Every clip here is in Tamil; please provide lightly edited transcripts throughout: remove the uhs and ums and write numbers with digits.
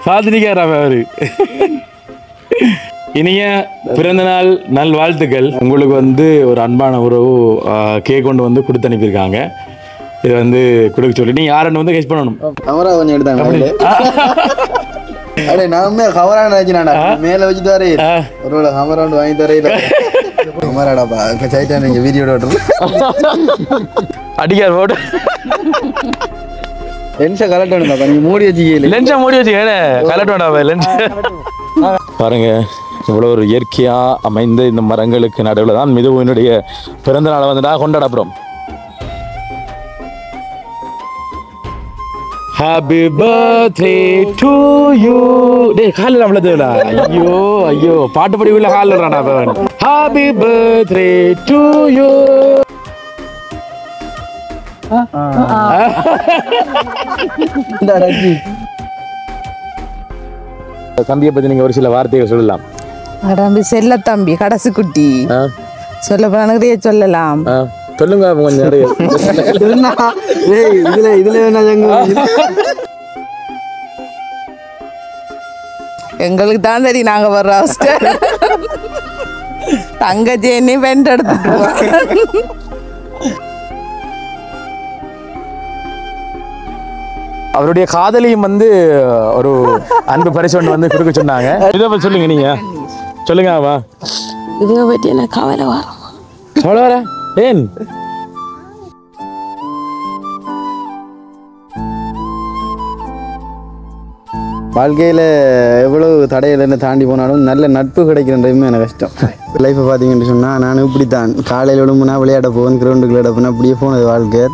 பார்த்துருக்கார் அவரு. இனிய பிறந்தநாள் நல் வாழ்த்துக்கள். உங்களுக்கு வந்து ஒரு அன்பான உறவு கேக் கொண்டு வந்து கொடுத்து அனுப்பியிருக்காங்க. இதை வந்து கொடுக்க சொல்லி நீங்கள் யாருன்னு வந்து கெஸ் பண்ணணும். கவரா கொஞ்சம் எடுத்தாங்க. அடே நாமே கவரா நினைச்சினாடா மேலே வச்சு தரே ஒரு கவரா வாங்கி தரையில கவராடாப்பா சைட்டா நீங்கள் வீடியோட அடிக்கார் போட்டு லென்ஸை கலெக்ட் வேணும்ப்பா. நீங்கள் மூடி வச்சுக்கல லென்ஸை மூடி வச்சுக்க கலெக்ட் வேண்டாம் லென்ஸ். பாருங்க இவ்வளோ ஒரு இயற்கையாக அமைந்த இந்த மரங்களுக்கு நடுவில் தான் மிதுவினுடைய பிறந்த நாளை வந்துட்டா கொண்டாடப்புறோம். Happy birthday to you. டேய் காலில் நம்மள தேவலா. ஐயோ ஐயோ பாட்டு படிவில் காலில் ராடா பவன். Happy birthday to you. தம்பியை பற்றி நீங்கள் ஒரு சில வார்த்தைகள் சொல்லலாம். தம்பி செல்ல தம்பி கடைசி குட்டி சொல்ல போனா நிறைய சொல்லலாம். சொல்லுங்க கொஞ்சம் நிறைய. எங்களுக்கு தான் சரி நாங்க வர்ற தங்கச்சேனி வெண்ட் எடுத்துட்டு அவருடைய காதலியும் வந்து ஒரு அன்பு பரிசு ஒன்று வந்து கொடுக்க சொன்னாங்க. இதை பற்றி சொல்லுங்க நீங்க சொல்லுங்க. வா இதை பற்றி என்ன கவலை வரும். கவலை வர ஏன்? வாழ்க்கையில் எவ்வளவு தடையில் என்ன தாண்டி போனாலும் நல்ல நட்பு கிடைக்கிறன்றதுமே எனக்கு கஷ்டம். லைஃப்பை பார்த்தீங்கன்னு சொன்னால் நான் இப்படி தான் காலையில் விழும்புனா விளையாட போவேன், கிரவுண்டுக்கு விளையாட போனால் அப்படியே போனது வாழ்க்கை.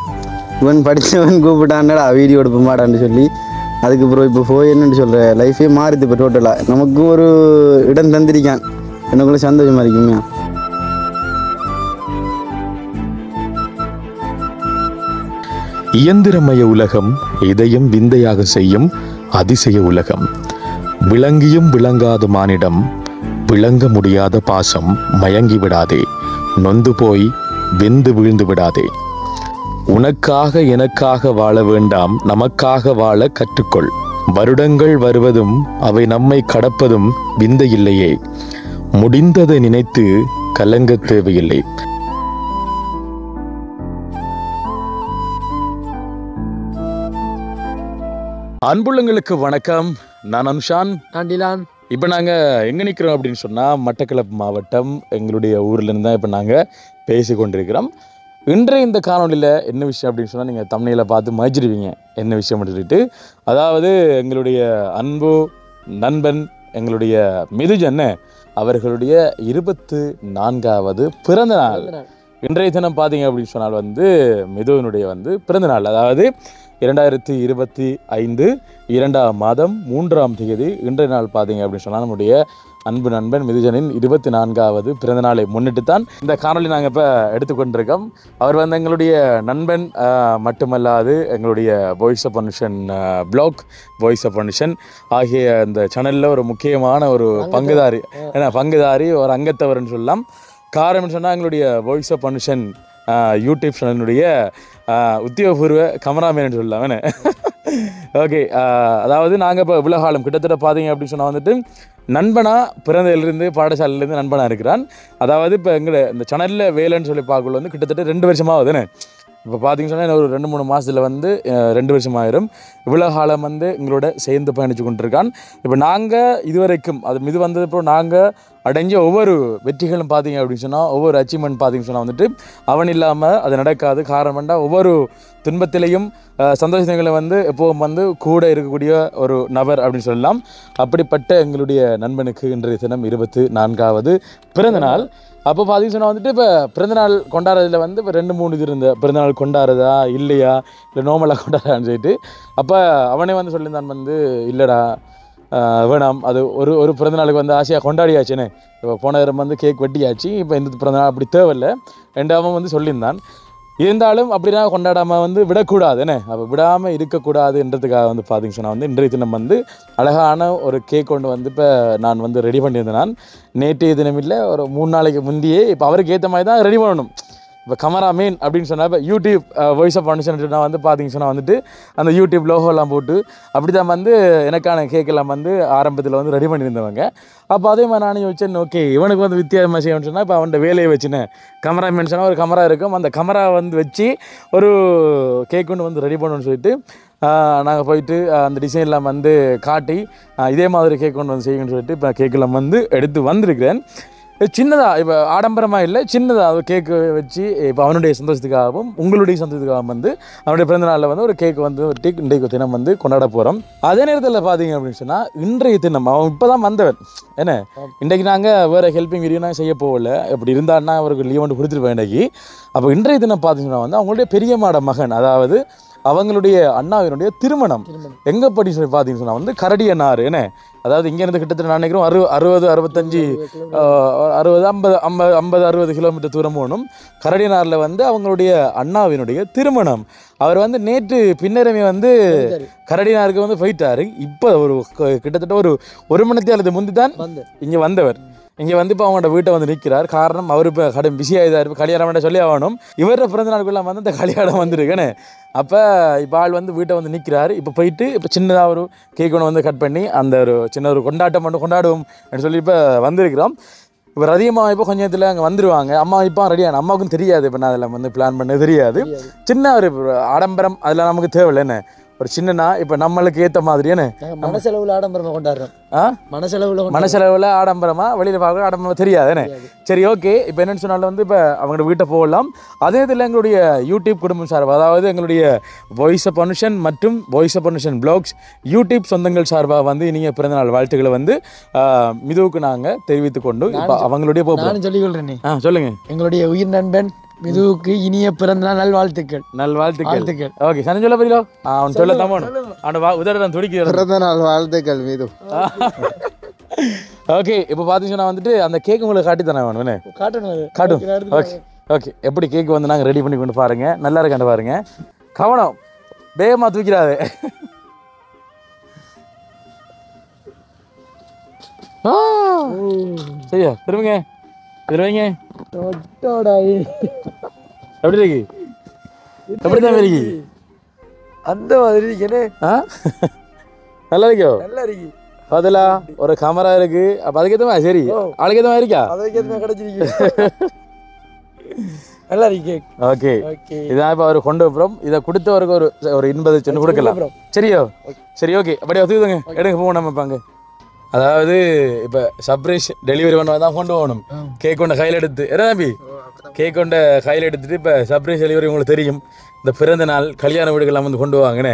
இவன் படித்தவன் கூப்பிட்டான்டா வீடியோ எடுப்ப மாட்டான்னு சொல்லி அதுக்கப்புறம் இப்போ போய் என்னென்னு சொல்கிற லைஃபே மாறிது. இப்போ டோட்டலாக நமக்கு ஒரு இடம் தந்திருக்கான், எனக்குள்ள சந்தோஷமாக இருக்குங்க. இயந்திரமய உலகம் இதயம் விந்தையாக செய்யும் அதிசய உலகம். விளங்கியும் விளங்காத மானிடம் விளங்க முடியாத பாசம் மயங்கி விடாதே, நொந்து போய் வெந்து விழுந்து விடாதே. உனக்காக எனக்காக வாழ வேண்டாம், நமக்காக வாழ கற்றுக்கொள். வருடங்கள் வருவதும் அவை நம்மை கடப்பதும் விந்தையில்லையே, முடிந்ததை நினைத்து கலங்க தேவையில்லை. அன்புள்ளங்களுக்கு வணக்கம். நான் அனுஷான். இப்போ நாங்கள் எங்கே நிற்கிறோம் அப்படின்னு சொன்னால் மட்டக்களப்பு மாவட்டம் எங்களுடைய ஊர்லேருந்து தான் இப்போ நாங்கள் பேசி கொண்டிருக்கிறோம். இன்றைய இந்த காணொலியில் என்ன விஷயம் அப்படின்னு சொன்னால் நீங்கள் தமிழில் பார்த்து மகிழ்ச்சிடுவீங்க என்ன விஷயம் சொல்லிட்டு. அதாவது எங்களுடைய அன்பு நண்பன் எங்களுடைய மிதுஜன் அவர்களுடைய 24வது பிறந்த நாள். இன்றைய தினம் பார்த்தீங்க அப்படின்னு சொன்னால் வந்து மிதுவனுடைய வந்து பிறந்த நாள். அதாவது 2025 2ஆம் மாதம் 3ஆம் தேதி இன்றைய நாள் பார்த்தீங்க அப்படின்னு சொன்னால் நம்முடைய அன்பு நண்பன் மிதுஜனின் 24வது பிறந்த நாளை முன்னிட்டு தான் இந்த காணொலி நாங்கள் இப்போ எடுத்துக்கொண்டிருக்கோம். அவர் வந்து எங்களுடைய நண்பன் மட்டுமல்லாது எங்களுடைய Voice of Function blog, Voice of Function ஆகிய இந்த சேனலில் ஒரு முக்கியமான ஒரு பங்குதாரி ஒரு அங்கத்தவர்னு சொல்லலாம். காரணம்னு சொன்னால் எங்களுடைய வாய்ஸ் ஆஃப் ஃபங்க்ஷன் யூடியூப் சேனலுடைய உத்தியோகபூர்வ கமராமேன் சொல்லலாம். ஓகே, அதாவது நாங்கள் இப்போ இவ்வளோ காலம் கிட்டத்தட்ட பார்த்தீங்க அப்படின்னு சொன்னால் வந்துட்டு நண்பனாக பிறந்ததிலிருந்து பாடசாலையிலேருந்து நண்பனாக இருக்கிறான். அதாவது இப்போ எங்களை இந்த சேனலில் வேலைன்னு சொல்லி பார்க்கல வந்து கிட்டத்தட்ட 2 வருஷமாக ஆகுதுன்னு. இப்போ பார்த்தீங்கன்னு சொன்னால் ஒரு 2-3 மாதத்தில் வந்து 2 வருஷமாயிரும். இவ்வளோ காலம் வந்து எங்களோட சேர்ந்து பயணித்து கொண்டிருக்கான். இப்போ நாங்கள் இதுவரைக்கும் அது இது வந்ததுக்கப்புறம் நாங்கள் அடைஞ்ச ஒவ்வொரு வெற்றிகளும் பார்த்தீங்க அப்படின்னு சொன்னால் ஒவ்வொரு அச்சீவ்மெண்ட் பார்த்தீங்கன்னு சொன்னால் வந்துட்டு அவன் இல்லாமல் அது நடக்காது. காரணம்னா ஒவ்வொரு துன்பத்திலையும் சந்தோஷங்களை வந்து எப்போவும் வந்து கூட இருக்கக்கூடிய ஒரு நபர் அப்படின்னு சொல்லலாம். அப்படிப்பட்ட எங்களுடைய நண்பனுக்கு இன்றைய தினம் 24வது பிறந்த நாள். அப்போ பார்த்தீங்கன்னு சொன்னால் வந்துட்டு இப்போ பிறந்தநாள் கொண்டாடுறதுல வந்து இப்போ 2-3 இது இருந்த பிறந்தநாள் கொண்டாடுறதா இல்லையா இல்லை நார்மலாக கொண்டாடுறான்னு சொல்லிட்டு அப்போ அவனே வந்து சொல்லியிருந்தான் வந்து இல்லைடா வேணாம், அது ஒரு பிறந்தநாளுக்கு வந்து ஆசையாக கொண்டாடியாச்சுன்னு. இப்போ போன நேரம் வந்து கேக் வெட்டியாச்சு, இப்போ இந்த பிறந்தநாள் அப்படி தேவையில்லை ரெண்டாவும் வந்து சொல்லியிருந்தான். இருந்தாலும் அப்படின்னா கொண்டாடாமல் வந்து விடக்கூடாதுன்னு, அப்போ விடாமல் இருக்கக்கூடாதுன்றதுக்காக வந்து பார்த்தீங்கன்னு சொன்னால் வந்து இன்றைய தினம் வந்து அழகான ஒரு கேக் கொண்டு வந்து இப்போ நான் வந்து ரெடி பண்ணியிருந்தேன். நான் நேற்றைய தினம் இல்லை ஒரு 3 நாளைக்கு முந்தையே இப்போ அவருக்கு ஏற்ற மாதிரி தான் ரெடி பண்ணணும். இப்போ கமராமேன் அப்படின்னு சொன்னால் இப்போ யூடியூப் வாய்ஸ் ஆஃப் ஃபவுண்டேஷன் நான் வந்து பார்த்தீங்கன்னு சொன்னால் வந்துட்டு அந்த யூடியூப் லோகோலாம் போட்டு அப்படி தான் வந்து எனக்கான கேக்கெல்லாம் வந்து ஆரம்பத்தில் வந்து ரெடி பண்ணியிருந்தவங்க. அப்போ அதே மாதிரி நானே வச்சேன், ஓகே இவனுக்கு வந்து வித்தியாசமாக செய்யணும்னு சொன்னால் இப்போ அவன்கிட்ட வேலையை வச்சுனேன். கமராமேன் சொன்னால் ஒரு கமரா இருக்கும், அந்த கமரா வந்து வச்சு ஒரு கேக் ஒன்று வந்து ரெடி பண்ணணும்னு சொல்லிட்டு நாங்கள் போயிட்டு அந்த டிசைன்லாம் வந்து காட்டி இதே மாதிரி கேக் ஒன்று வந்து செய்யணும்னு சொல்லிட்டு இப்போ கேக்கெல்லாம் வந்து எடுத்து வந்திருக்கிறேன். சின்னதாக இப்போ ஆடம்பரமாக இல்லை, சின்னதாக கேக்கு வச்சு இப்போ அவனுடைய சந்தோஷத்துக்காகவும் உங்களுடைய சந்தோஷத்துக்காகவும் வந்து அவனுடைய பிறந்த நாளில் வந்து ஒரு கேக் வந்து ஒரு இன்றைக்கு தினம் வந்து கொண்டாட போகிறோம். அதே நேரத்தில் பார்த்தீங்க அப்படின்னு சொன்னால் இன்றைய தினம் அவன் இப்போ தான் வந்தவன். என்ன இன்றைக்கு நாங்கள் வேறு ஹெல்ப்பிங் வீடியோ நான் செய்ய போகல, அப்படி இருந்தான்னா அவருக்கு லீவ் ஒன்று கொடுத்துருப்பேன் இன்றைக்கி. அப்போ இன்றைய தினம் பார்த்தீங்கன்னா வந்து அவங்களுடைய பெரியம்மாட மகன், அதாவது அவங்களுடைய அண்ணாவினுடைய திருமணம் எங்கே படி சொல்லி பார்த்தீங்கன்னு சொன்னால் வந்து கரடியனார். என்ன அதாவது இங்கேருந்து கிட்டத்தட்ட நான் நினைக்கிறோம் 65 60 கிலோமீட்டர் தூரம் போகணும். கரடியனாரில் வந்து அவங்களுடைய அண்ணாவினுடைய திருமணம். அவர் வந்து நேற்று பின்னரமே வந்து கரடியனாருக்கு வந்து போயிட்டார். இப்போ ஒரு கிட்டத்தட்ட ஒரு மணி நேரத்துக்கு முந்தி தான் இங்கே வந்தவர். இங்கே வந்து இப்போ அவங்களோட வீட்டை வந்து நிற்கிறார். காரணம் அவர் இப்போ கடும் பிஸியாக இதாக இருப்பு கல்யாணம் சொல்லி ஆகணும். இவர பிறந்த நாளுக்குள்ள வந்து இந்த கல்யாணம் வந்துருக்கேன்னு அப்போ இப்போ ஆள் வந்து வீட்டை வந்து நிற்கிறார். இப்போ போயிட்டு இப்போ சின்னதாக ஒரு கேக் ஒன்று வந்து கட் பண்ணி அந்த ஒரு சின்ன ஒரு கொண்டாட்டம் மட்டும் கொண்டாடுவோம் அப்படின்னு சொல்லி இப்போ வந்திருக்கிறோம். இப்போ அதிகமாக இப்போ கொஞ்சம் நேரத்தில் அங்கே வந்துடுவாங்க. அம்மா இப்போ ரெடியான அம்மாவுக்கும் தெரியாது, இப்போ நான் அதில் வந்து பிளான் பண்ண தெரியாது. சின்ன ஒரு ஆடம்பரம் அதில் நமக்கு தேவையில்லை. என்ன ஒரு சின்னனா இப்போ நம்மளுக்கு ஏற்ற மாதிரியான மனசெலவில் ஆடம்பரமாக கொண்டாடுறோம். மனசெலவில் ஆடம்பரமாக வெளியில் பார்க்க ஆடம்பரமாக தெரியாதுன்னு. சரி ஓகே, இப்போ என்னென்னு சொன்னாலும் வந்து இப்போ அவங்களோட வீட்டை போகலாம். அதே இதில் எங்களுடைய யூடியூப் குடும்பம் சார்பாக, அதாவது எங்களுடைய வாய்ஸ் ஆஃப் ஃபவுண்டேஷன் மற்றும் Voice of Foundation blogs YouTube சொந்தங்கள் சார்பாக வந்து நீங்கள் பிறந்தநாள் வாழ்த்துக்களை வந்து மிதுவுக்கு நாங்கள் தெரிவித்துக் கொண்டு இப்போ அவங்களுடைய நான் சொல்லிக்கொள்றேன். சொல்லுங்கள். எங்களுடைய உயிர் நண்பன் மிதுவுக்கு இனிய பிறந்தநாள் நல்வாழ்த்துக்கள். ஓகே சனி சொல்ல போறீங்களோ? அவன் சொல்ல தான் அவன் உதடன் துடிக்க பிறந்தநாள் வாழ்த்துக்கள் மிது. ஓகே இப்போ பார்த்தீங்கன்னா வந்துட்டு அந்த கேக் உங்களுக்கு காட்டி தானே வேணும். காட்டும். ஓகே ஓகே எப்படி கேக் வந்து நாங்கள் ரெடி பண்ணி கொண்டு பாருங்க. நல்லா இருக்காண்டு பாருங்க. கவனம் வேகமாக தூக்கிறாது. சரியா திரும்புங்க திரும்பிங்க. எப்படி இருக்கு? எப்படிதான் இருக்கு? அந்த மாதிரி நல்லா இருக்கோ? நல்லா இருக்கு. அதுல ஒரு கேமரா இருக்கு. அப்ப அதுக்கேற்ற மாதிரி சரி ஆளுக்கு ஏற்ற மாதிரி இருக்கா? நல்லா இருக்கு. ஓகே இதான் இப்போ அவர் கொண்டு போகிறோம். இதை கொடுத்தவருக்கு ஒரு 80 சென்று கொடுக்கலாம். சரியோ? சரி ஓகே அப்படியே ஒத்துக்குதுங்க. எடுங்க போவோம் நம்ம இப்போ அங்கே. அதாவது இப்போ சர்ப்ரைஸ் டெலிவரி பண்ண தான் கொண்டு போகணும். கேக் கொண்ட கையில் எடுத்து தம்பி கேக் கொண்ட கையில் எடுத்துட்டு இப்போ சர்ப்ரைஸ் டெலிவரி உங்களுக்கு தெரியும். இந்த பிறந்த நாள் கல்யாண வீடுகள்லாம் வந்து கொண்டு வாங்கண்ணே.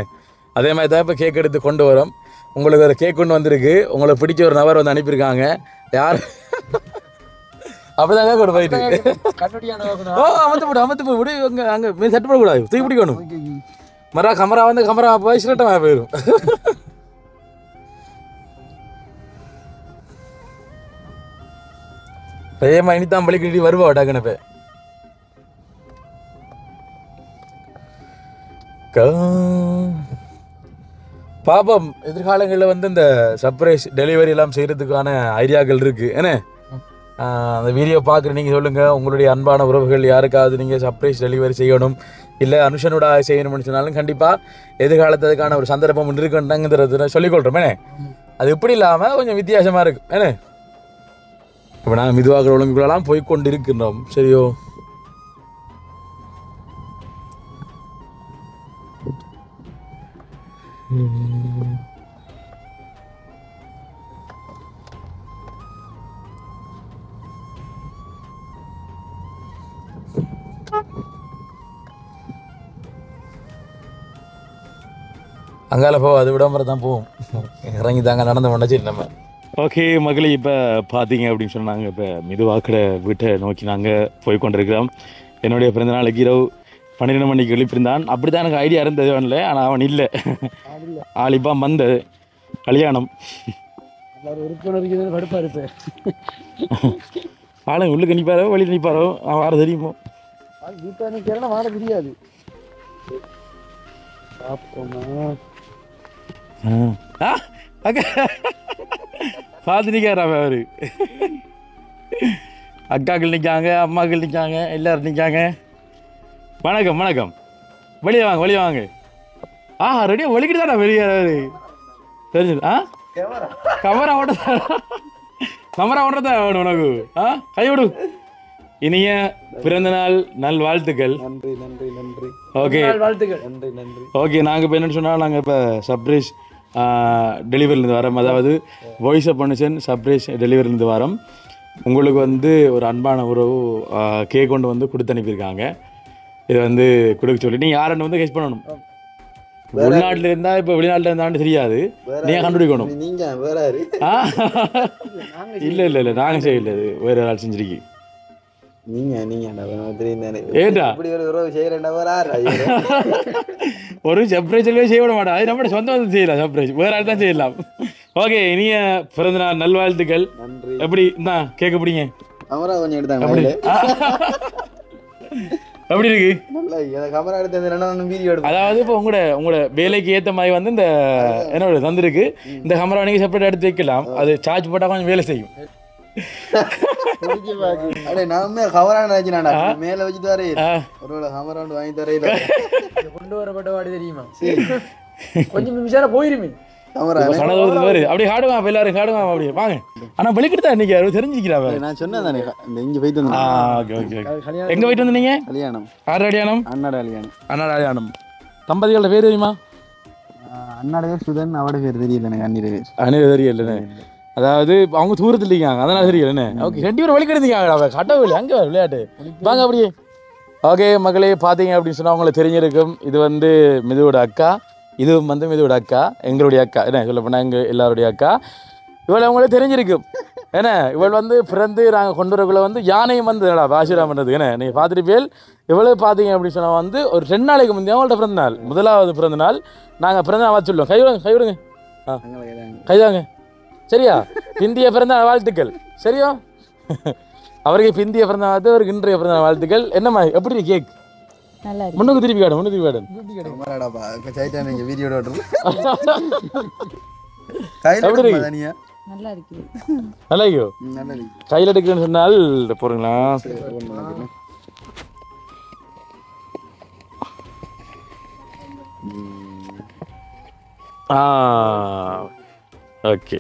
அதே மாதிரி தான் இப்போ கேக் எடுத்து கொண்டு வரோம். உங்களுக்கு ஒரு கேக் கொண்டு வந்திருக்கு. உங்களுக்கு பிடிச்ச ஒரு நபர் வந்து அனுப்பியிருக்காங்க. யார் அப்படிதாங்க கொண்டு போயிட்டு அமத்து போய் விடு. அங்கே செட் பண்ணக்கூடாது, தூக்கி பிடிக்கணும். கமரா வந்து கமரா போய் சிலட்டமாக போயிடும். ஏமா இனித்தான் பள்ளிக்கு வருவா டக்குனப்ப பாப்பம். எதிர்காலங்களில் வந்து இந்த சர்ப்ரைஸ் டெலிவரி எல்லாம் செய்கிறதுக்கான ஐடியாக்கள் இருக்குது. ஏன்னா அந்த வீடியோ பார்க்குற நீங்கள் சொல்லுங்கள், உங்களுடைய அன்பான உறவுகள் யாருக்காவது நீங்கள் சர்ப்ரைஸ் டெலிவரி செய்யணும் இல்லை அனுஷனோட செய்யணும்னு சொன்னாலும் கண்டிப்பாக எதிர்காலத்து அதுக்கான ஒரு சந்தர்ப்பம் இருக்குன்றங்கிறத சொல்லிக்கொள்கிறோமே. அது இப்படி இல்லாமல் கொஞ்சம் வித்தியாசமாக இருக்குது. ஏன்னா இப்போ நாங்கள் மிதுவாக ஒழுங்குகளெல்லாம் போய்கொண்டு இருக்கின்றோம். சரியோ? அங்கால அதை விடாம தான் போவோம். இறங்கி தாங்க நடந்து பண்ண. சரி நம்ம ஓகே மகளே, இப்போ பார்த்தீங்க அப்படின்னு சொன்னாங்க இப்போ மிதுவாக்கட வீட்டை நோக்கி நாங்கள் போய்கொண்டிருக்கிறோம். என்னுடைய பிறந்தநாளைக்கு இரவு 12 மணிக்கு எழுப்பியிருந்தான். அப்படி தான் எனக்கு ஐடியா இருந்தது அவனில். ஆனால் அவன் இல்லை, ஆளிப்பா வந்த கல்யாணம் ஆளுங்க உள்ளுக்கு நிற்பாரோ வெளியில் நிற்பாரோ வார தெரியுமோ வார தெரியாது. பார்த்து நிற்காரா அவரு. அக்காக்கள் நிற்காங்க, அம்மாக்கள் நிற்காங்க, எல்லோரும் நிற்காங்க. வணக்கம் வணக்கம். வெளியே வாங்க வெளியே வாங்க. ரெடியாக ஒழிக்கிட்டு தானே வெளியே தெரிஞ்சது. கமரா ஓட்டத்தா வேணும் உனக்கு. கைவிடு. இனிய பிறந்த நாள் நல் வாழ்த்துக்கள். நன்றி நன்றி நன்றி. ஓகே வாழ்த்துக்கள். நன்றி நன்றி. ஓகே, நாங்கள் இப்போ என்னென்னு சொன்னால் நாங்கள் இப்போ சர்ப்ரைஸ் டெலிவரிலேருந்து வரோம். அதாவது வாய்ஸ் ஆஃப் பர்மிஷன் சர்ப்ரைஸ் டெலிவரிலேருந்து வரோம். உங்களுக்கு வந்து ஒரு அன்பான உறவு கேக் கொண்டு வந்து கொடுத்து அனுப்பியிருக்காங்க. இதை வந்து கொடுக்க சொல்லி நீங்கள் யாருன்னு வந்து கெஸ் பண்ணணும். உள்நாட்டில் இருந்தால் இப்போ வெளிநாட்டில் இருந்தான்னு தெரியாது, நீங்கள் கண்டுபிடிக்கணும். நீங்கள் வேற இல்லை இல்லை இல்லை நாங்கள் செய்யல, வேறு ஆள் செஞ்சிருக்கீங்க. ஏண்டா ஒரு சர்ப்ரைஸ் செய்ய விட மாட்டோம். அது நம்ம சொந்த வந்து செய்யலாம், சர்ப்ரைஸ் வேற ஆள் தான் செய்யலாம். ஓகே, இனிய பிறந்த நாள் நல்வாழ்த்துக்கள். எப்படி தான் கேட்க பிடிங்க எப்படி இருக்கு? அதாவது இப்போ உங்களோட வேலைக்கு ஏற்ற மாதிரி வந்து இந்த என்னோட தந்துருக்கு. இந்த கேமரா நீங்கள் செப்பரேட் எடுத்து வைக்கலாம். அது சார்ஜ் போட்டால் கொஞ்சம் வேலை செய்யும். மேல வச்சு தரே வாங்கி தரையில கொண்டு வரப்பட்ட வாடி தெரியுமா? கொஞ்சம் நிமிஷம் போயிருமே. அப்படியே காடுவான் எல்லாரும் காடுவான். அப்படியே வாங்க. ஆனா வெளிக்கிட்டு இன்னைக்கு தெரிஞ்சுக்கிறாங்க. நான் சொன்னேன் தானே இங்க போயிட்டு வந்தேன். எங்க போயிட்டு வந்தீங்க? கல்யாணம். யார் கல்யாணம்? அண்ணாட கல்யாணம். அண்ணாட கல்யாணம். தம்பதிகளோட பேர் தெரியுமா? அண்ணாட பேர் சுதன், அவட பேர் தெரியல எனக்கு. அண்ணிட பேர் அண்ணிட தெரியல. அதாவது அவங்க தூரத்தில் இருக்காங்க, அதனால தெரியல. ஓகே, ரெண்டு பேரும் வெளிக்கிடுங்க. கட்டவில்லை அங்கே விளையாட்டு வாங்க அப்படியே. ஓகே மக்களே, பார்த்தீங்க அப்படின்னு சொன்னால் அவங்களுக்கு தெரிஞ்சிருக்கும். இது வந்து மிதுவோட அக்கா, இதுவும் வந்து மிதுவோட அக்கா, எங்களுடைய அக்கா. என்ன சொல்ல போனால் எங்கள் எல்லாருடைய அக்கா. இவள் அவங்களுக்கு தெரிஞ்சிருக்கும். ஏன்னா இவள் வந்து பிறந்து நாங்கள் கொண்டு வரக்குள்ள வந்து யானையும் வந்து ஆசீர்வாதம் பண்ணுறது. ஏன்னா நீங்கள் பார்த்துருப்பேல். இவ்வளோ பார்த்தீங்க அப்படின்னு சொன்னால் வந்து ஒரு 2 நாளைக்கு முந்தைய அவங்கள்ட்ட பிறந்த நாள், முதலாவது பிறந்த நாள். நாங்கள் பிறந்த நாள் வச்சு சொல்லுவோம். கைவிடுங்க கைதாங்க. சரியா? பிந்திய பிறந்த வாழ்த்துக்கள். சரியா? அவருக்கு பிந்திய பிறந்த வாழ்த்து, அவருக்கு இன்றைய பிறந்த வாழ்த்துக்கள். என்னம்மா எப்படி கேக்? முன்னுக்கு திருப்பி காடும், முன்னுக்கு திருப்பி காடும். நல்லா இருக்கோ? கையில் எடுக்கணும்னு சொன்னால் போறீங்களா? ஓகே,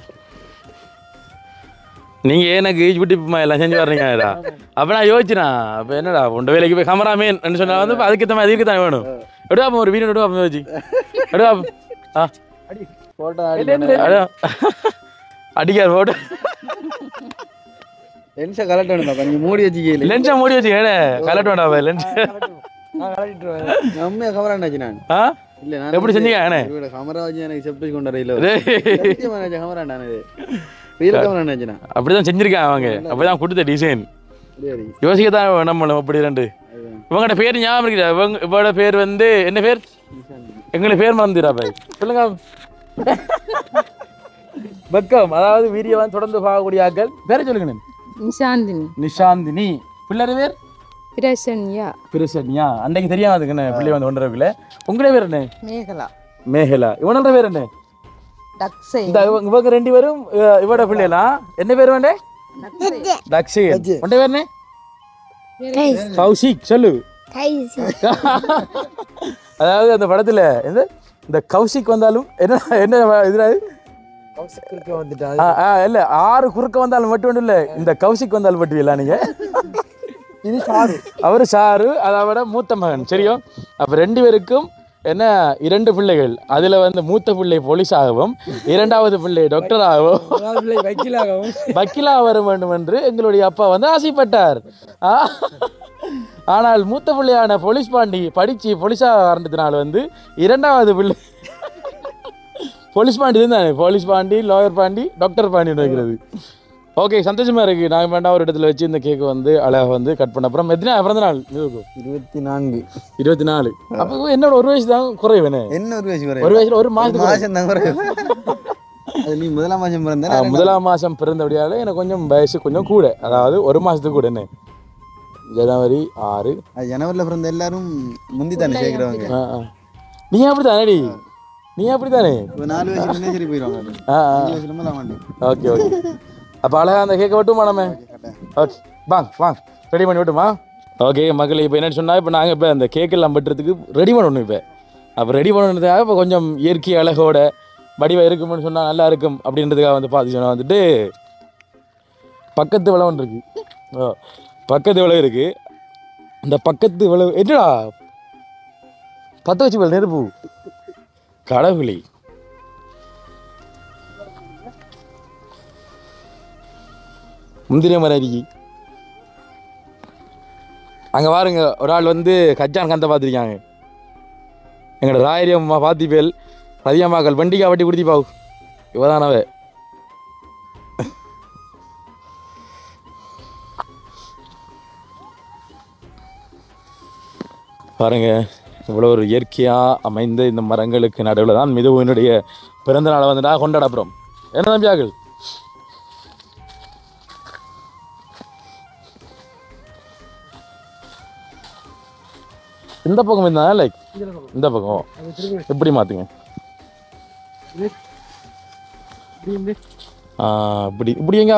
நீங்கள் எனக்கு யூடியூப்மா எல்லாம் செஞ்சு வர்றீங்கடா. அப்போ நான் யோசிச்சுனா அப்போ என்னடா உண்ட வேலைக்கு போய் கமராமேன்னு சொன்னால் வந்து அதுக்கு தான் அதுக்கு தான் வேணும். எடுவாப்பா ஒரு வீடியோ எடுவாப்பா யோசிச்சு எடுவாப்பா. அடிக்கார் போட்டு லென்ஸை கலெக்ட் வேணும்ப்பா, நீங்கள் மூடி வச்சுக்கல. லென்ஸை மூடி வச்சுக்கேன், கலெக்ட் வேண்டாம் லென்ஸ். நம்ம கமராண்டாச்சு நான். இல்லை நான் எப்படி செஞ்சீங்க? கமரா வச்சு எனக்கு செப்டிக் கொண்டு வரையில கமராண்டானு அப்படிதான் செஞ்சிருக்கேன் அவங்க. அப்படிதான் கொடுத்த டிசைன் யோசிக்கத்தான் நம்மளும். அப்படி ரெண்டு இவங்கள்ட பேர் ஞாபகம் இருக்குதா? இவங்களோட பேர் வந்து என்ன பேர்? எங்களுக்கு பேர் மறந்துடா பாய், சொல்லுங்க. பக்கம் அதாவது வீடியோ வந்து தொடர்ந்து பார்க்கக்கூடிய ஆட்கள் பேரை சொல்லுங்க. நிஷாந்தினி. நிஷாந்தினி. பிள்ளை பேர் பிரசன்யா. பிரசன்யா. அன்றைக்கு தெரியாதுங்கண்ணே பிள்ளை வந்து ஒன்றரை. உங்களே பேர் என்ன? மேகலா. மேகலா. இவனோட பேர் என்ன? தக்ஷை. இவங்க 2 பேரும் இவட பிள்ளைலாம். என்ன பேர் வேண்டே? தக்ஷை. உண்ட பேர் என்ன? கௌஷிக். சொல்லு. அதாவது அந்த படத்துல இந்த கௌஷிக் வந்தாலும் என்ன என்ன இதுல இல்ல 6 குறுக்க வந்தாலும் மட்டும் ஒன்றும் இல்ல, இந்த கௌஷிக் வந்தாலும் மட்டும் இல்ல. நீங்க இது சாரு, அவரு சாரு, அதோட மூத்த மகன். சரியோ? அப்ப 2 பேருக்கும் என்ன 2 பிள்ளைகள். அதுல வந்து மூத்த பிள்ளை போலீஸாகவும், 2வது பிள்ளை டாக்டராகவும், வக்கீலா வர வேண்டும் என்று எங்களுடைய அப்பா வந்து ஆசைப்பட்டார். ஆனால் மூத்த பிள்ளையான போலீஸ் பாண்டி படிச்சு போலீஸாக ஆரம்பித்தனால வந்து 2வது பிள்ளை போலீஸ் பாண்டி இருந்தானே, police Pandi, lawyer Pandi, doctor Pandi வைக்கிறது. ஓகே, சந்தோஷமா இருக்கு. நாங்கள் வேண்டாம் ஒரு இடத்துல வச்சு இந்த கேக்கு வந்து அழகாக வந்து கட் பண்ண. அப்புறம் எத்தனை பிறந்த நாள்? 24. 24. அப்போ என்னோட 1 வயசு தான் குறைவேனே. என்ன 1 வயசு குறைவு? 1 வயசுல 1 மாதம் தான் குறைவு. அது நீ முதலாம் மாதம் பிறந்த? முதலாம் மாதம் பிறந்தபடியால் எனக்கு கொஞ்சம் வயசு கொஞ்சம் கூட, அதாவது 1 மாதத்துக்கு கூட. என்ன ஜனவரி 6. ஜனவரியில் பிறந்த எல்லாரும் முந்தி தானே சேர்க்குறவங்க. நீ அப்படி தானேடி? நீ அப்படி தானே? 4 வயசுல சரி போயிடுவாங்க. Okay okay. அப்போ அழகா அந்த கேட்க விட்டுமா நம்ம? ஓகே வாங்க வாங்க ரெடி பண்ணி விட்டுமா? ஓகே மக்கள், இப்போ என்ன சொன்னால், இப்போ நாங்கள் இப்போ அந்த கேக்கெல்லாம் வெட்டுறதுக்கு ரெடி பண்ணணும். இப்போ அப்போ ரெடி பண்ணணுன்றதுக்காக இப்போ கொஞ்சம் இயற்கை அழகோட வடிவம் இருக்கும்னு சொன்னால் நல்லா இருக்கும் அப்படின்றதுக்காக வந்து பார்த்து சொன்னால் வந்துட்டு பக்கத்து விளவு இருக்குது. பக்கத்து விளவு இருக்குது. இந்த பக்கத்து விளவு என்னடா பற்ற வச்சு போல் நெருப்பு கடவுளி. முந்திரிய மரம் அருகி அங்கே பாருங்க, ஒரு ஆள் வந்து கச்சான் கந்த பார்த்துருக்காங்க. எங்களோட ராயரியம்மா பார்த்திப்பேல் ரதியம்மாக்கள் வண்டிக்கா வட்டி கொடுத்தி பாவு இவதானவே. பாருங்க, இவ்வளோ ஒரு இயற்கையாக அமைந்த இந்த மரங்களுக்கு நடுவில் தான் மிதுவினுடைய பிறந்த நாளை வந்துட்டா கொண்டாடப்புறோம். என்ன தம்பியாக்கள்? இந்த பக்கம் இருந்தா லைக் இந்த பக்கம் எப்படி மாத்துங்க? இப்படி இப்படி எங்க?